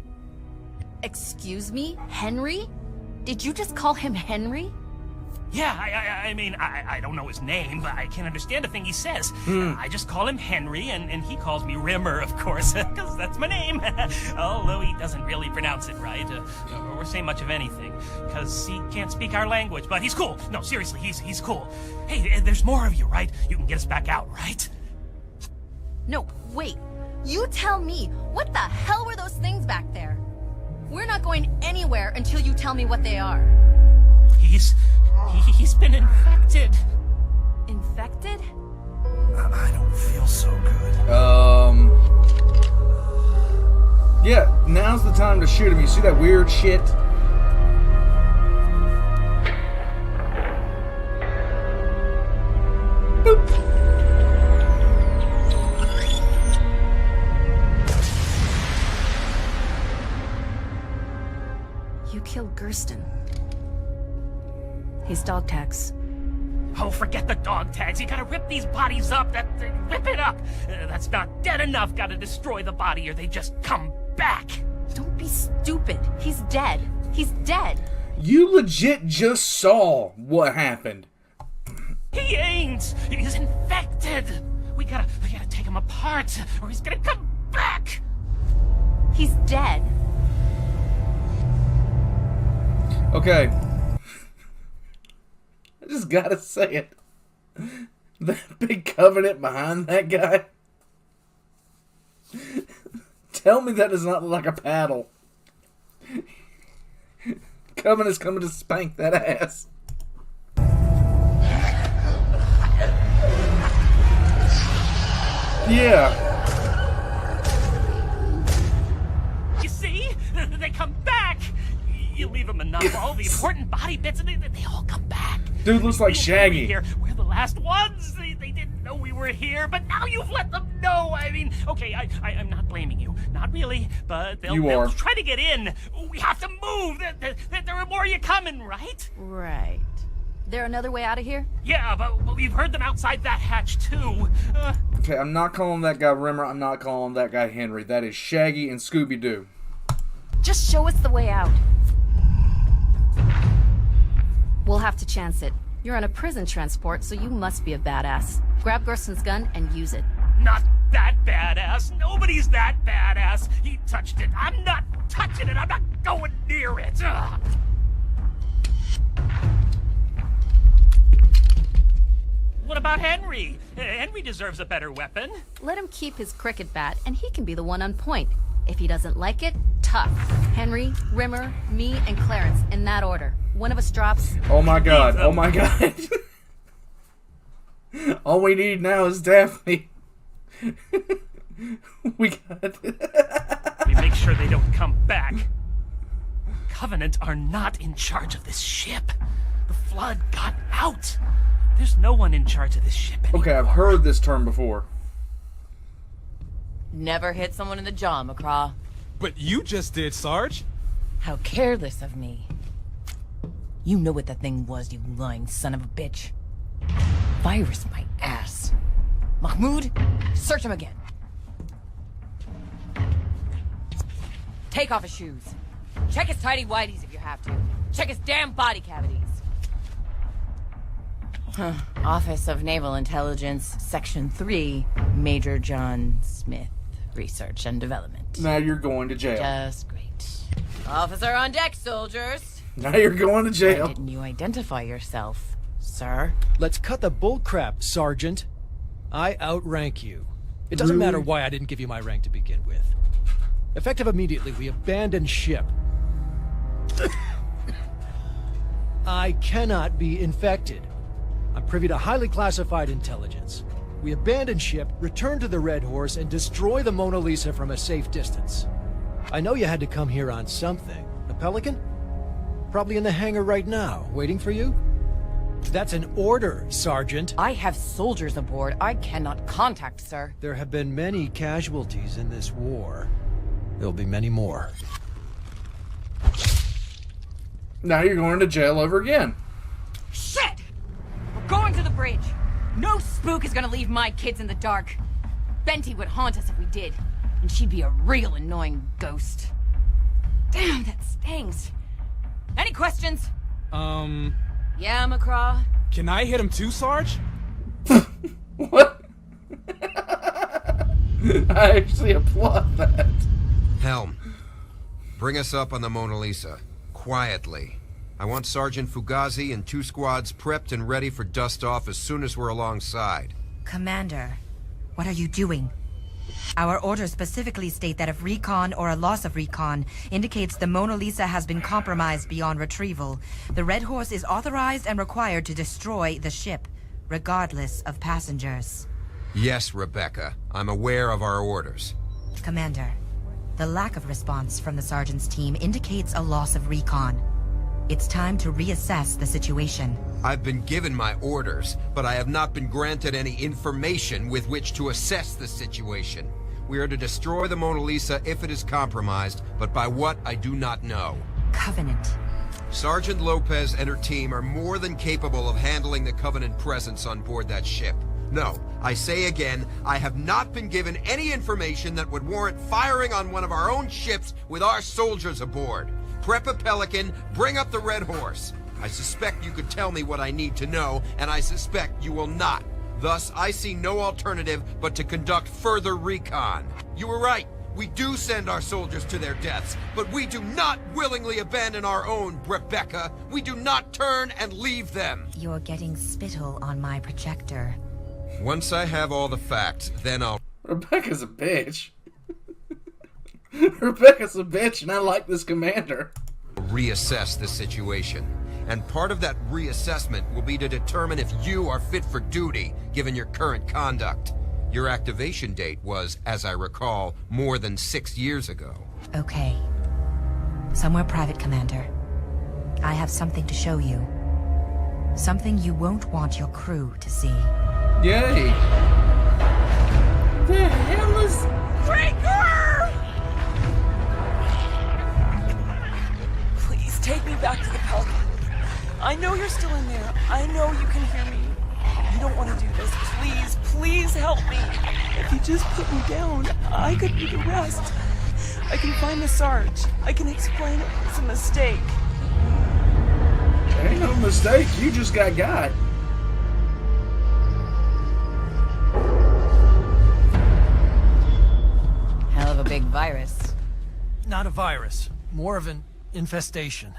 Excuse me? Henry? Did you just call him Henry? Yeah, I mean, I don't know his name, but I can't understand a thing he says. I just call him Henry, and he calls me Rimmer, of course, because that's my name. Although he doesn't really pronounce it right, or say much of anything, because he can't speak our language, but he's cool. No, seriously, he's cool. Hey, there's more of you, right? You can get us back out, right? No, wait. You tell me, what the hell were those things back there? We're not going anywhere until you tell me what they are. He's been infected. Infected? I don't feel so good. Yeah, now's the time to shoot him. You see that weird shit? Boop. You killed Gersten. He's dog tags. Oh, forget the dog tags. You gotta rip these bodies up. Rip it up. That's not dead enough. Gotta destroy the body or they just come back. Don't be stupid. He's dead. He's dead. You legit just saw what happened. He ain't. He's infected. We gotta take him apart or he's gonna come back. He's dead. Okay. I just gotta say it. That big covenant behind that guy. Tell me that does not look like a paddle. Covenant's coming to spank that ass. Yeah. You see? They come back. You leave them enough, all the important body bits, and they all come back. Dude looks like Shaggy. We're the last ones. They didn't know we were here, but now you've let them know. I mean, okay, I'm not blaming you. Not really, but they'll try to get in. We have to move. There are more of you coming, right? Right. There another way out of here? Yeah, but we've heard them outside that hatch, too. Okay, I'm not calling that guy Rimmer. I'm not calling that guy Henry. That is Shaggy and Scooby-Doo. Just show us the way out. We'll have to chance it. You're on a prison transport, so you must be a badass. Grab Gersten's gun and use it. Not that badass. Nobody's that badass. He touched it. I'm not touching it. I'm not going near it. Ugh. What about Henry? Henry deserves a better weapon. Let him keep his cricket bat, and he can be the one on point. If he doesn't like it, tough. Henry, Rimmer, me, and Clarence, in that order. One of us drops. Oh my god, oh my god. All we need now is Daphne. We got We make sure they don't come back. Covenant are not in charge of this ship. The Flood got out. There's no one in charge of this ship anymore. Okay, I've heard this term before. Never hit someone in the jaw, McCraw. But you just did, Sarge. How careless of me. You know what that thing was, you lying son of a bitch. Virus my ass. Mahmoud, search him again. Take off his shoes. Check his tidy whities if you have to. Check his damn body cavities. Office of Naval Intelligence, Section 3, Major John Smith, Research and Development. Now you're going to jail. Just great. Officer on deck, soldiers. Now you're going to jail. Why didn't you identify yourself, sir? Let's cut the bullcrap, Sergeant. I outrank you. It doesn't matter why I didn't give you my rank to begin with. Effective immediately, we abandon ship. I cannot be infected. I'm privy to highly classified intelligence. We abandon ship, return to the Red Horse, and destroy the Mona Lisa from a safe distance. I know you had to come here on something. A Pelican? Probably in the hangar right now, waiting for you? That's an order, Sergeant. I have soldiers aboard. I cannot contact, sir. There have been many casualties in this war. There'll be many more. Now you're going to jail over again. Shit! We're going to the bridge. No spook is gonna leave my kids in the dark. Benty would haunt us if we did. And she'd be a real annoying ghost. Damn, that stings. Any questions? Yeah, McCraw? Can I hit him too, Sarge? What? I actually applaud that. Helm, bring us up on the Mona Lisa. Quietly. I want Sergeant Fugazi and 2 squads prepped and ready for dust-off as soon as we're alongside. Commander, what are you doing? Our orders specifically state that if recon or a loss of recon indicates the Mona Lisa has been compromised beyond retrieval, the Red Horse is authorized and required to destroy the ship, regardless of passengers. Yes, Rebecca. I'm aware of our orders. Commander, the lack of response from the Sergeant's team indicates a loss of recon. It's time to reassess the situation. I've been given my orders, but I have not been granted any information with which to assess the situation. We are to destroy the Mona Lisa if it is compromised, but by what I do not know. Covenant. Sergeant Lopez and her team are more than capable of handling the Covenant presence on board that ship. No, I say again, I have not been given any information that would warrant firing on one of our own ships with our soldiers aboard. Prep a Pelican, bring up the Red Horse. I suspect you could tell me what I need to know, and I suspect you will not. Thus, I see no alternative but to conduct further recon. You were right. We do send our soldiers to their deaths, but we do not willingly abandon our own, Rebecca. We do not turn and leave them. You're getting spittle on my projector. Once I have all the facts, then I'll... Rebecca's a bitch. Rebecca's a bitch, and I like this commander. Reassess the situation. And part of that reassessment will be to determine if you are fit for duty, given your current conduct. Your activation date was, as I recall, more than 6 years ago. Okay. Somewhere private, Commander. I have something to show you. Something you won't want your crew to see. Yay! The hell is... Breaker! Please take me back to the Pelican. I know you're still in there. I know you can hear me. You don't want to do this. Please, please help me. If you just put me down, I could do the rest. I can find the Sarge. I can explain it was a mistake. Ain't no mistake. You just got. Hell of a big virus. Not a virus. More of an infestation.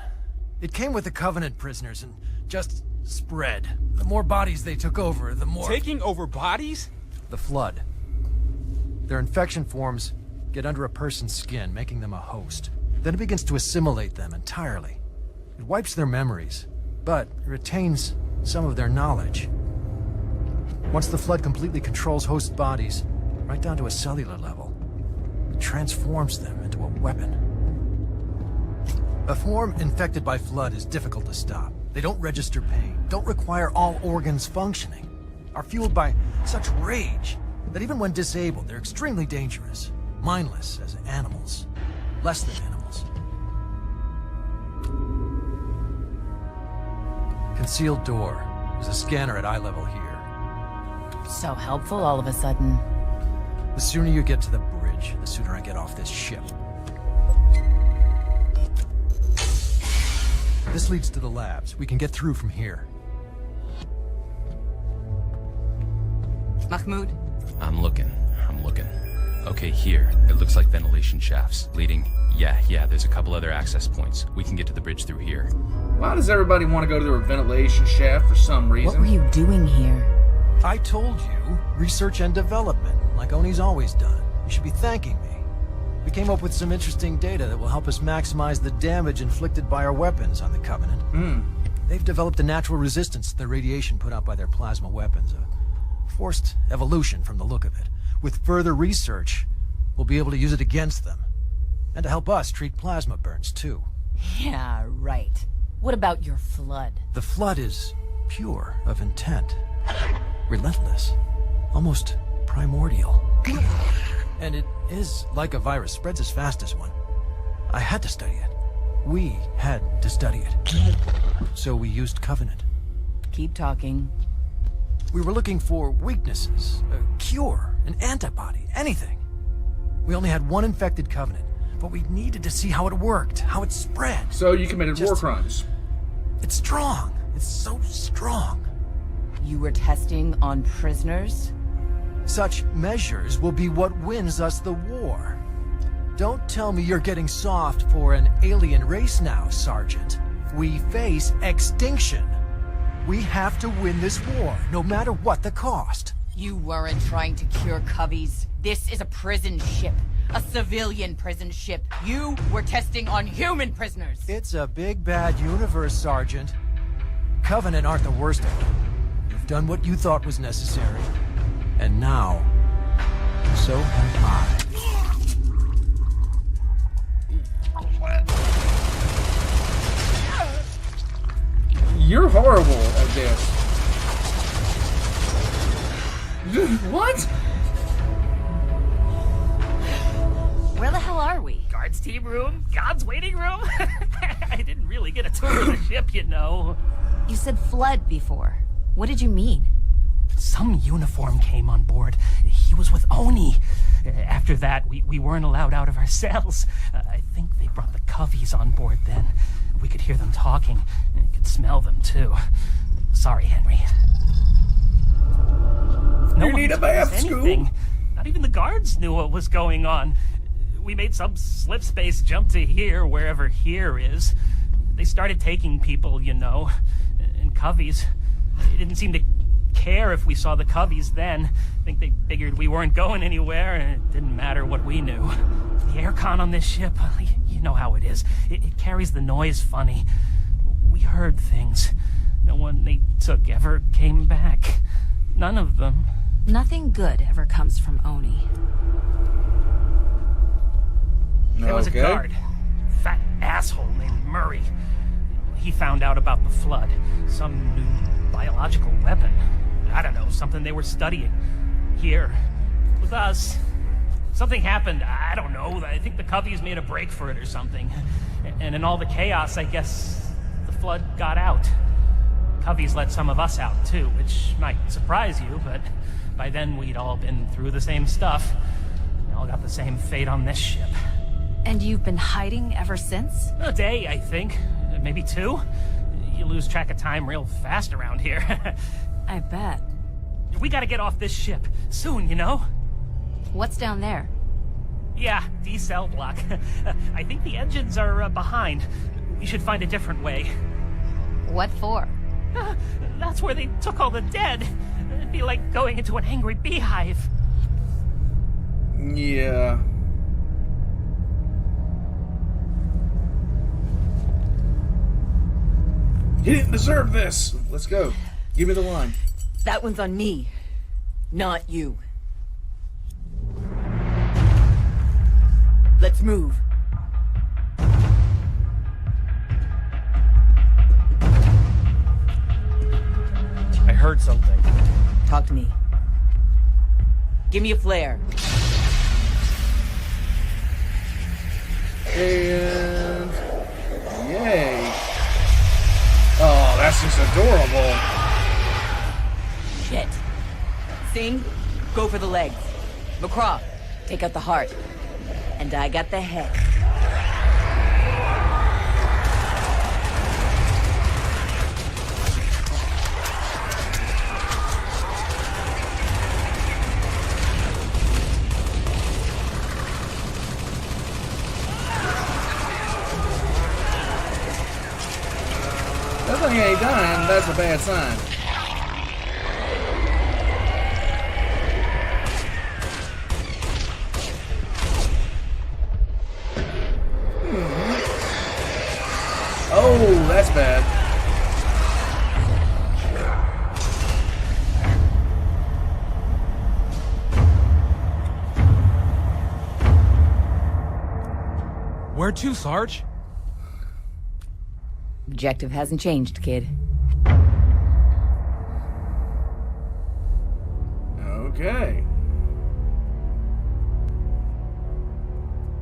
It came with the Covenant prisoners and just spread. The more bodies they took over, the more... Taking over bodies? The Flood. Their infection forms get under a person's skin, making them a host. Then it begins to assimilate them entirely. It wipes their memories, but retains some of their knowledge. Once the Flood completely controls host bodies, right down to a cellular level, it transforms them into a weapon. A form infected by Flood is difficult to stop. They don't register pain, don't require all organs functioning, are fueled by such rage that even when disabled, they're extremely dangerous, mindless as animals, less than animals. Concealed door. There's a scanner at eye level here. So helpful all of a sudden. The sooner you get to the bridge, the sooner I get off this ship. This leads to the labs. We can get through from here. Mahmoud? I'm looking. Okay, here. It looks like ventilation shafts leading... Yeah, there's a couple other access points. We can get to the bridge through here. Why does everybody want to go to their ventilation shaft for some reason? What were you doing here? I told you, research and development, like Oni's always done. You should be thanking me. We came up with some interesting data that will help us maximize the damage inflicted by our weapons on the Covenant. They've developed a natural resistance to the radiation put out by their plasma weapons. A forced evolution from the look of it. With further research, we'll be able to use it against them. And to help us treat plasma burns, too. Yeah, right. What about your Flood? The Flood is pure of intent. Relentless. Almost primordial. And it is like a virus, spreads as fast as one. I had to study it. We had to study it. So we used Covenant. Keep talking. We were looking for weaknesses, a cure, an antibody, anything. We only had one infected Covenant, but we needed to see how it worked, how it spread. So you committed war crimes. It's strong. It's so strong. You were testing on prisoners? Such measures will be what wins us the war. Don't tell me you're getting soft for an alien race now, Sergeant. We face extinction. We have to win this war, no matter what the cost. You weren't trying to cure Coveys. This is a prison ship. A civilian prison ship. You were testing on human prisoners. It's a big bad universe, Sergeant. Covenant aren't the worst of it. You've done what you thought was necessary. And now, so have I. You're horrible at this. What? Where the hell are we? Guards team room? God's waiting room? I didn't really get a tour of the ship, you know. You said flood before. What did you mean? Some uniform came on board. He was with Oni. After that, we weren't allowed out of our cells. I think they brought the Coveys on board then. We could hear them talking, and could smell them too. Sorry, Henry. No one told us anything. Not even the guards knew what was going on. We made some slip space jump to here, wherever here is. They started taking people, you know, and Coveys. They didn't seem to care if we saw the Coveys then. I think they figured we weren't going anywhere, and it didn't matter what we knew. The aircon on this ship, you know how it is. It carries the noise funny. We heard things. No one they took ever came back. None of them. Nothing good ever comes from Oni. There was a guard. Fat asshole named Murray. He found out about the flood. Some new biological weapon. I don't know, something they were studying. Here. With us. Something happened, I don't know. I think the Coveys made a break for it or something. And in all the chaos, I guess the flood got out. Coveys let some of us out too, which might surprise you, but by then we'd all been through the same stuff. We all got the same fate on this ship. And you've been hiding ever since? A day, I think. Maybe 2. You lose track of time real fast around here. I bet. We gotta get off this ship. Soon, you know? What's down there? Yeah, D-cell block. I think the engines are behind. We should find a different way. What for? That's where they took all the dead. It'd be like going into an angry beehive. Yeah. He didn't deserve this. Let's go. Give me the line. That one's on me, not you. Let's move. I heard something. Talk to me. Give me a flare. And yay. Oh, that's just adorable. Shit. Singh, go for the legs. McCraw, take out the heart. And I got the head. That thing ain't dying, that's a bad sign. Oh, that's bad. Where to, Sarge? Objective hasn't changed, kid. Okay.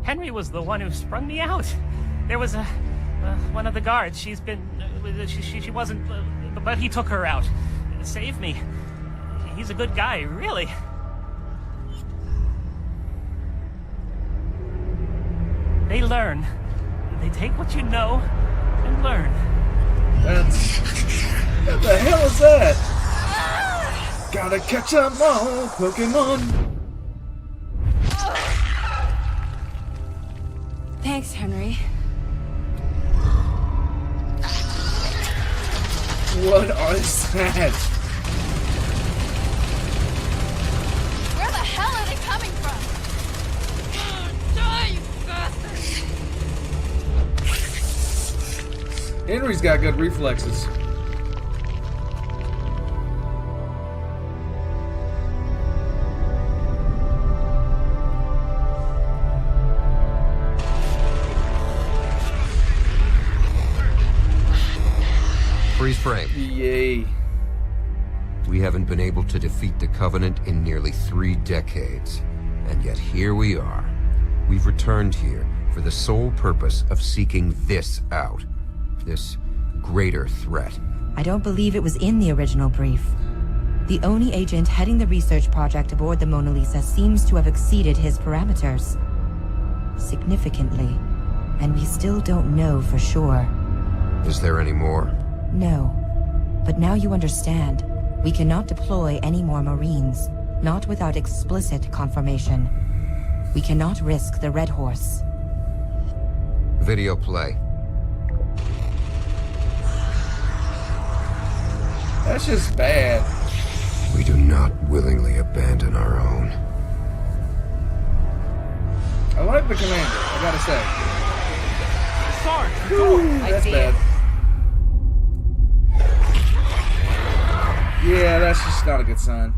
Henry was the one who sprung me out. There was one of the guards. She's been... she wasn't... but he took her out. Saved me. He's a good guy, really. They learn. They take what you know and learn. That's... What the hell is that? Gotta catch 'em all, Pokemon. Thanks, Henry. What is that? Henry's got good reflexes. Freeze frame. Yay. We haven't been able to defeat the Covenant in nearly 3 decades. And yet here we are. We've returned here for the sole purpose of seeking this out. This greater threat. I don't believe it was in the original brief. The Oni agent heading the research project aboard the Mona Lisa seems to have exceeded his parameters. Significantly. And we still don't know for sure. Is there any more? No. But now you understand. We cannot deploy any more Marines, not without explicit confirmation. We cannot risk the Red Horse. Video play. That's just bad. We do not willingly abandon our own. I like the commander, I gotta say. Sarge, Ooh, that's bad. Yeah, that's just not a good sign.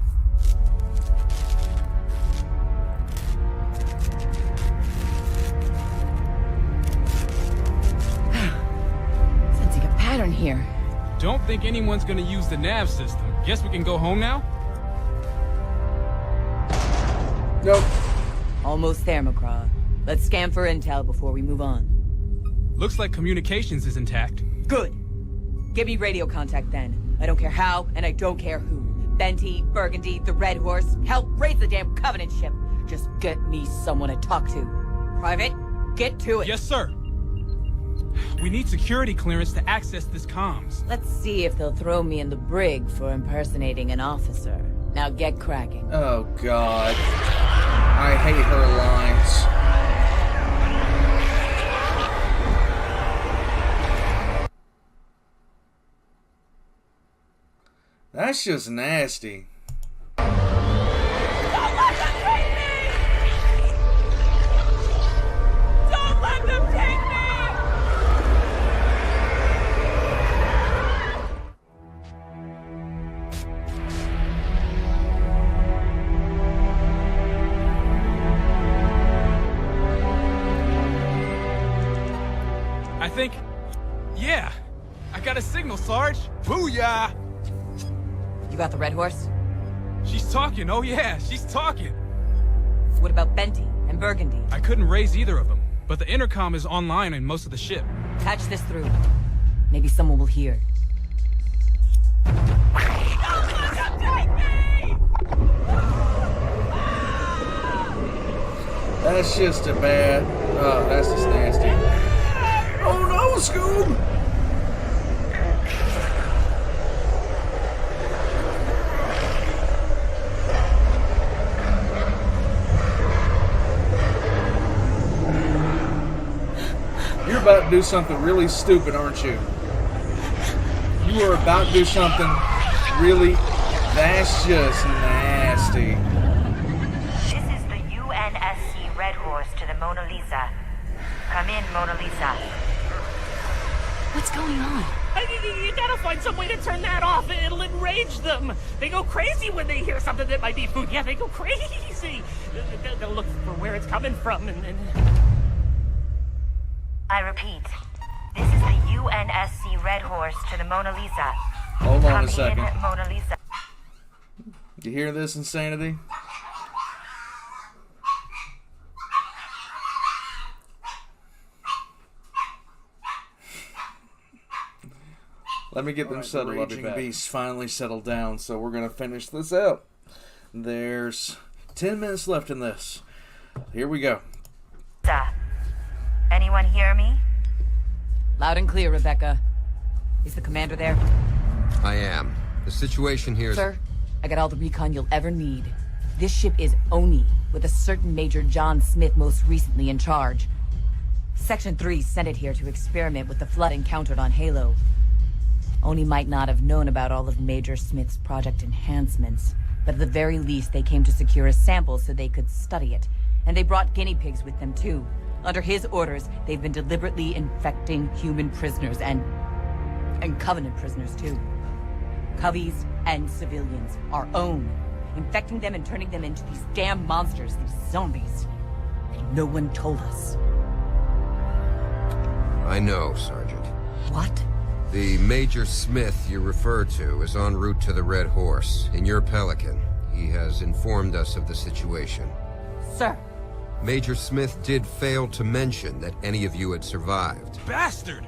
Sensing a pattern here. Don't think anyone's gonna use the nav system. Guess we can go home now? Nope. Almost there, McCraw. Let's scan for intel before we move on. Looks like communications is intact. Good. Give me radio contact then. I don't care how, and I don't care who. Benty, Burgundy, the Red Horse. Hell, raise the damn Covenant ship. Just get me someone to talk to. Private, get to it. Yes, sir. We need security clearance to access this comms. Let's see if they'll throw me in the brig for impersonating an officer. Now get cracking. Oh, God. I hate her lines. That's just nasty. Don't let them take me! Don't let them take me! I think... Yeah. I got a signal, Sarge. Booyah! You got the Red Horse? She's talking, oh yeah, she's talking. What about Benty and Burgundy? I couldn't raise either of them, but the intercom is online in most of the ship. Patch this through. Maybe someone will hear. Don't let them take me! That's just a bad... Oh, that's just nasty. Oh no, Scoob! You're about to do something really stupid, aren't you? You are about to do something really... That's just nasty. This is the UNSC Red Horse to the Mona Lisa. Come in, Mona Lisa. What's going on? You gotta find some way to turn that off. It'll enrage them. They go crazy when they hear something that might be food. Yeah, they go crazy. They'll look for where it's coming from and... I repeat, this is the UNSC Red Horse to the Mona Lisa. Hold on Come a second. in, Mona Lisa. You hear this insanity? Let me get them settled. I'll be back. Beast finally settled down, so we're gonna finish this out. There's 10 minutes left in this. Here we go. Anyone hear me? Loud and clear, Rebecca. Is the commander there? I am. The situation here is... Sir, I got all the recon you'll ever need. This ship is Oni, with a certain Major John Smith most recently in charge. Section 3 sent it here to experiment with the flood encountered on Halo. Oni might not have known about all of Major Smith's project enhancements, but at the very least they came to secure a sample so they could study it. And they brought guinea pigs with them too. Under his orders, they've been deliberately infecting human prisoners and And Covenant prisoners, too. Coveys and civilians. Our own. Infecting them and turning them into these damn monsters, these zombies. And no one told us. I know, Sergeant. What? The Major Smith you refer to is en route to the Red Horse, in your Pelican. He has informed us of the situation. Sir. Major Smith did fail to mention that any of you had survived. Bastard!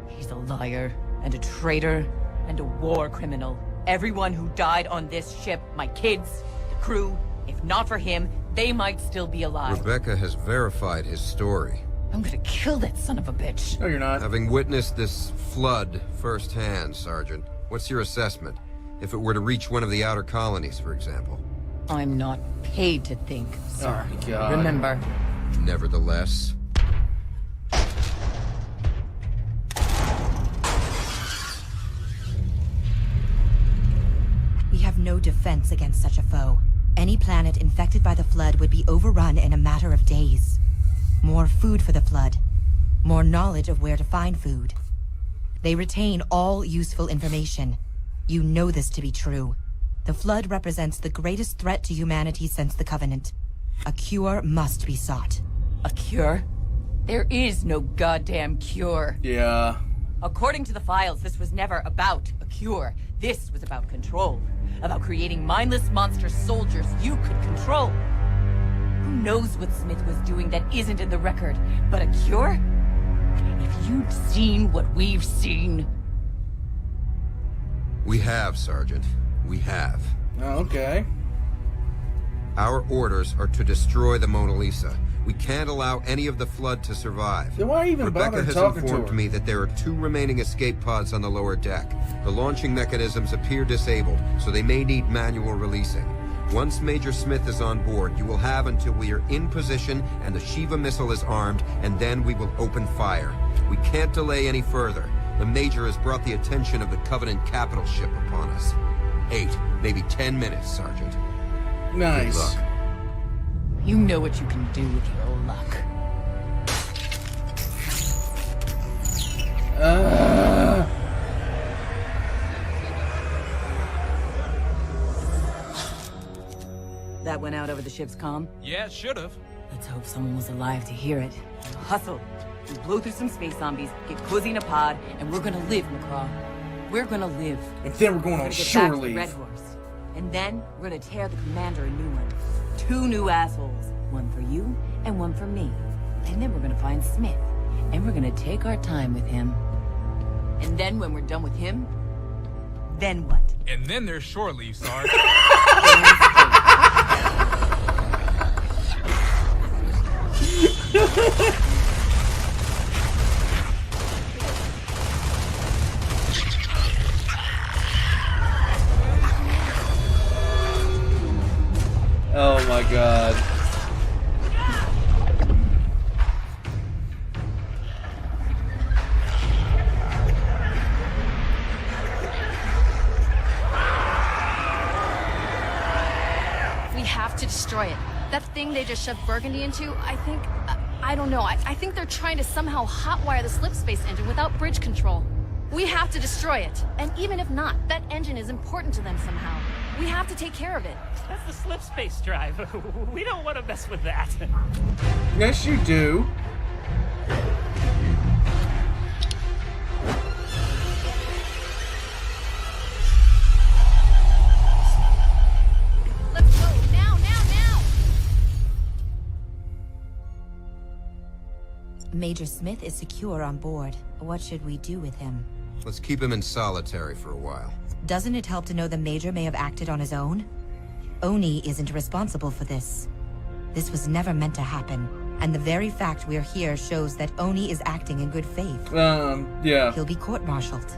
He's a liar, and a traitor, and a war criminal. Everyone who died on this ship, my kids, the crew, if not for him, they might still be alive. Rebecca has verified his story. I'm gonna kill that son of a bitch. No, you're not. Having witnessed this flood firsthand, Sergeant, what's your assessment? If it were to reach one of the outer colonies, for example. I'm not paid to think, sir. Oh, my God. Remember. Nevertheless. We have no defense against such a foe. Any planet infected by the Flood would be overrun in a matter of days. More food for the Flood. More knowledge of where to find food. They retain all useful information. You know this to be true. The Flood represents the greatest threat to humanity since the Covenant. A cure must be sought. A cure? There is no goddamn cure. Yeah. According to the files, this was never about a cure. This was about control. About creating mindless monster soldiers you could control. Who knows what Smith was doing that isn't in the record? But a cure? If you'd seen what we've seen... We have, Sergeant. We have. Oh, okay. Our orders are to destroy the Mona Lisa. We can't allow any of the Flood to survive. Then why even Rebecca bother has talking to informed her? me that there are 2 remaining escape pods on the lower deck. The launching mechanisms appear disabled, so they may need manual releasing. Once Major Smith is on board, you will have until we are in position and the Shiva missile is armed, and then we will open fire. We can't delay any further. The Major has brought the attention of the Covenant capital ship upon us. 8, maybe 10 minutes, Sergeant. Nice. Good luck. You know what you can do with your luck. That went out over the ship's comm? Yeah, it should've. Let's hope someone was alive to hear it. Hustle. We blow through some space zombies, get cozy in a pod, and we're gonna live, McCraw. We're gonna live. And then we're going on get shore back to the leave. Red Horse. And then we're gonna tear the commander a new one. 2 new assholes. One for you and one for me. And then we're gonna find Smith. And we're gonna take our time with him. And then when we're done with him, then what? And then there's shore leave, Sarge. Oh my God. We have to destroy it. That thing they just shoved Burgundy into, I think... I don't know. I think they're trying to somehow hotwire the slip space engine without bridge control. We have to destroy it. And even if not, that engine is important to them somehow. We have to take care of it. That's the slip space drive. We don't want to mess with that. Yes, you do. Let's go. Now, now, now! Major Smith is secure on board. What should we do with him? Let's keep him in solitary for a while. Doesn't it help to know the Major may have acted on his own? Oni isn't responsible for this. This was never meant to happen, and the very fact we're here shows that Oni is acting in good faith. Yeah. He'll be court-martialed.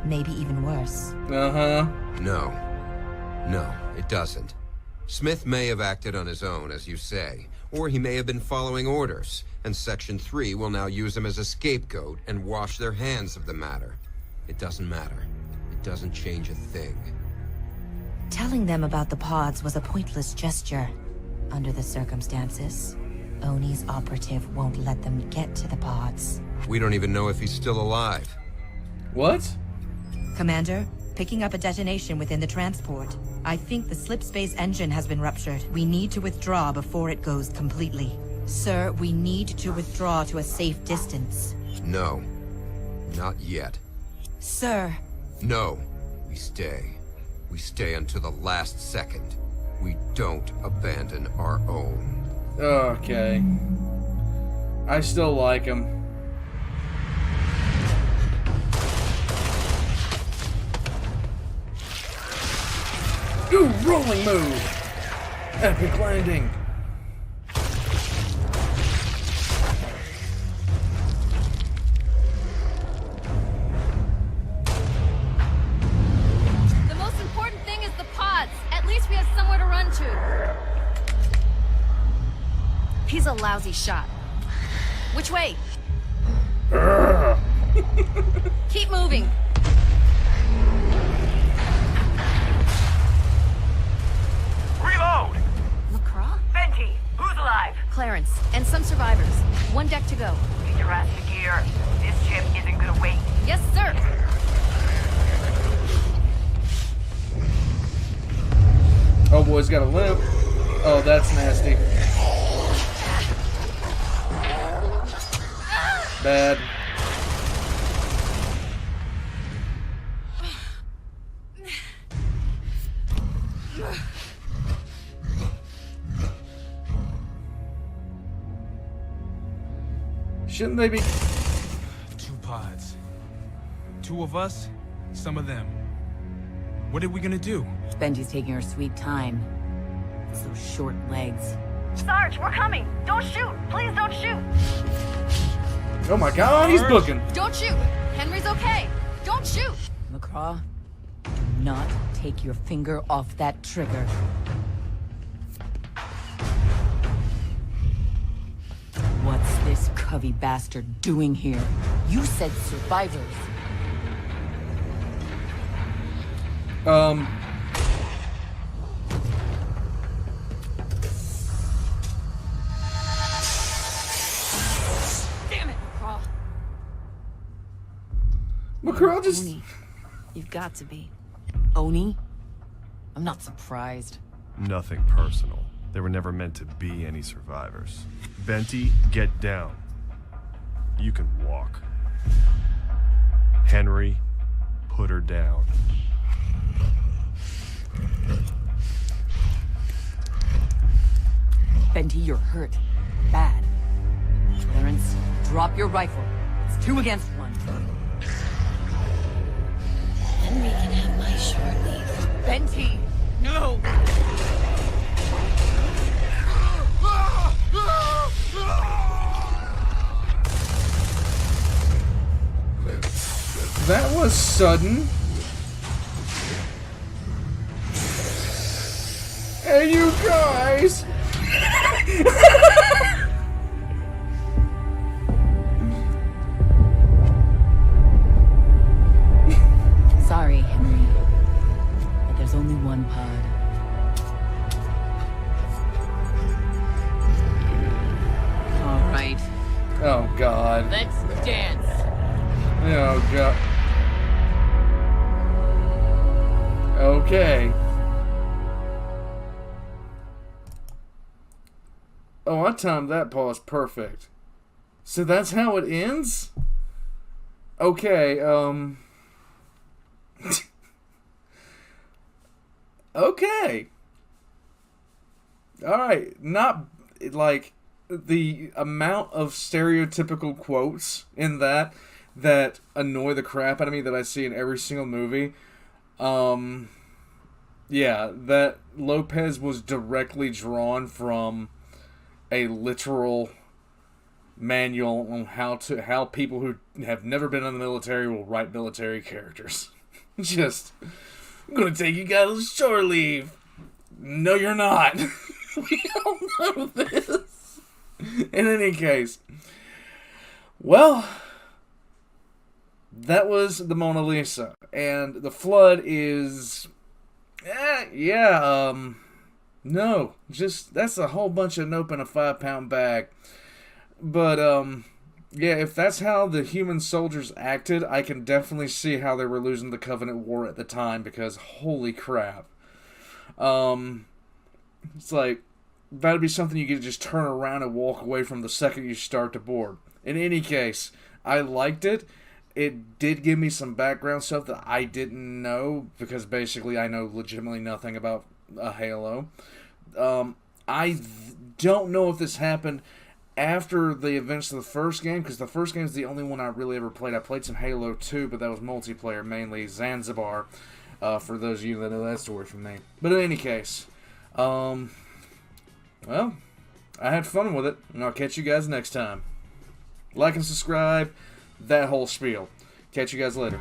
Maybe even worse. Uh-huh. No. No, it doesn't. Smith may have acted on his own, as you say, or he may have been following orders, and Section 3 will now use him as a scapegoat and wash their hands of the matter. It doesn't matter. It doesn't change a thing. Telling them about the pods was a pointless gesture. Under the circumstances, Oni's operative won't let them get to the pods. We don't even know if he's still alive. What? Commander, picking up a detonation within the transport. I think the slipspace engine has been ruptured. We need to withdraw before it goes completely. Sir, we need to withdraw to a safe distance. No. Not yet. Sir. No. We stay. We stay until the last second. We don't abandon our own. Okay. I still like him. Ooh, rolling move! Epic landing! The most important thing is the pods. At least we have somewhere to run to. He's a lousy shot. Which way? Keep moving. Reload! LaCroix? Venti, who's alive? Clarence, and some survivors. One deck to go. Get your ass to gear. This ship isn't gonna wait. Yes, sir. Oh, boy's got a limp. Oh, that's nasty. Bad. Shouldn't they be... 2 pods. 2 of us, some of them. What are we gonna do? Benji's taking her sweet time. It's those short legs. Sarge, we're coming! Don't shoot! Please don't shoot! Oh my god, he's booking. Don't shoot. Henry's okay. Don't shoot. LaCroix, do not take your finger off that trigger. What's this Covey bastard doing here? You said survivors. Damn it, LaCroix. McCraw just... Oni, you've got to be. Oni? I'm not surprised. Nothing personal. There were never meant to be any survivors. Venti, get down. You can walk. Henry, put her down. Benty, you're hurt. Bad. Clarence, drop your rifle. It's 2 against 1. Henry can have my short leave. Benty! No! That was sudden. Hey, you guys! Sorry, Henry. But there's only one pod. All right. Oh, God. Let's dance. Oh, God. Okay. Oh, I timed that pause perfect. So that's how it ends? Okay, okay. Alright, not, like, the amount of stereotypical quotes in that annoy the crap out of me that I see in every single movie. Yeah, that Lopez was directly drawn from a literal manual on how people who have never been in the military will write military characters. Just, I'm gonna take you guys on shore leave. No, you're not. We all know this. In any case, well, that was the Mona Lisa, and the Flood is, no, just, that's a whole bunch of nope in a 5-pound bag. But, Yeah, if that's how the human soldiers acted, I can definitely see how they were losing the Covenant War at the time, because holy crap. It's like, that'd be something you could just turn around and walk away from the second you start to board. In any case, I liked it. It did give me some background stuff that I didn't know, because basically I know legitimately nothing about Halo. I don't know if this happened after the events of the first game, because the first game is the only one I really ever played. I played some Halo 2, but that was multiplayer, mainly Zanzibar, for those of you that know that story from me. But in any case, well, I had fun with it, and I'll catch you guys next time. Like and subscribe, that whole spiel. Catch you guys later.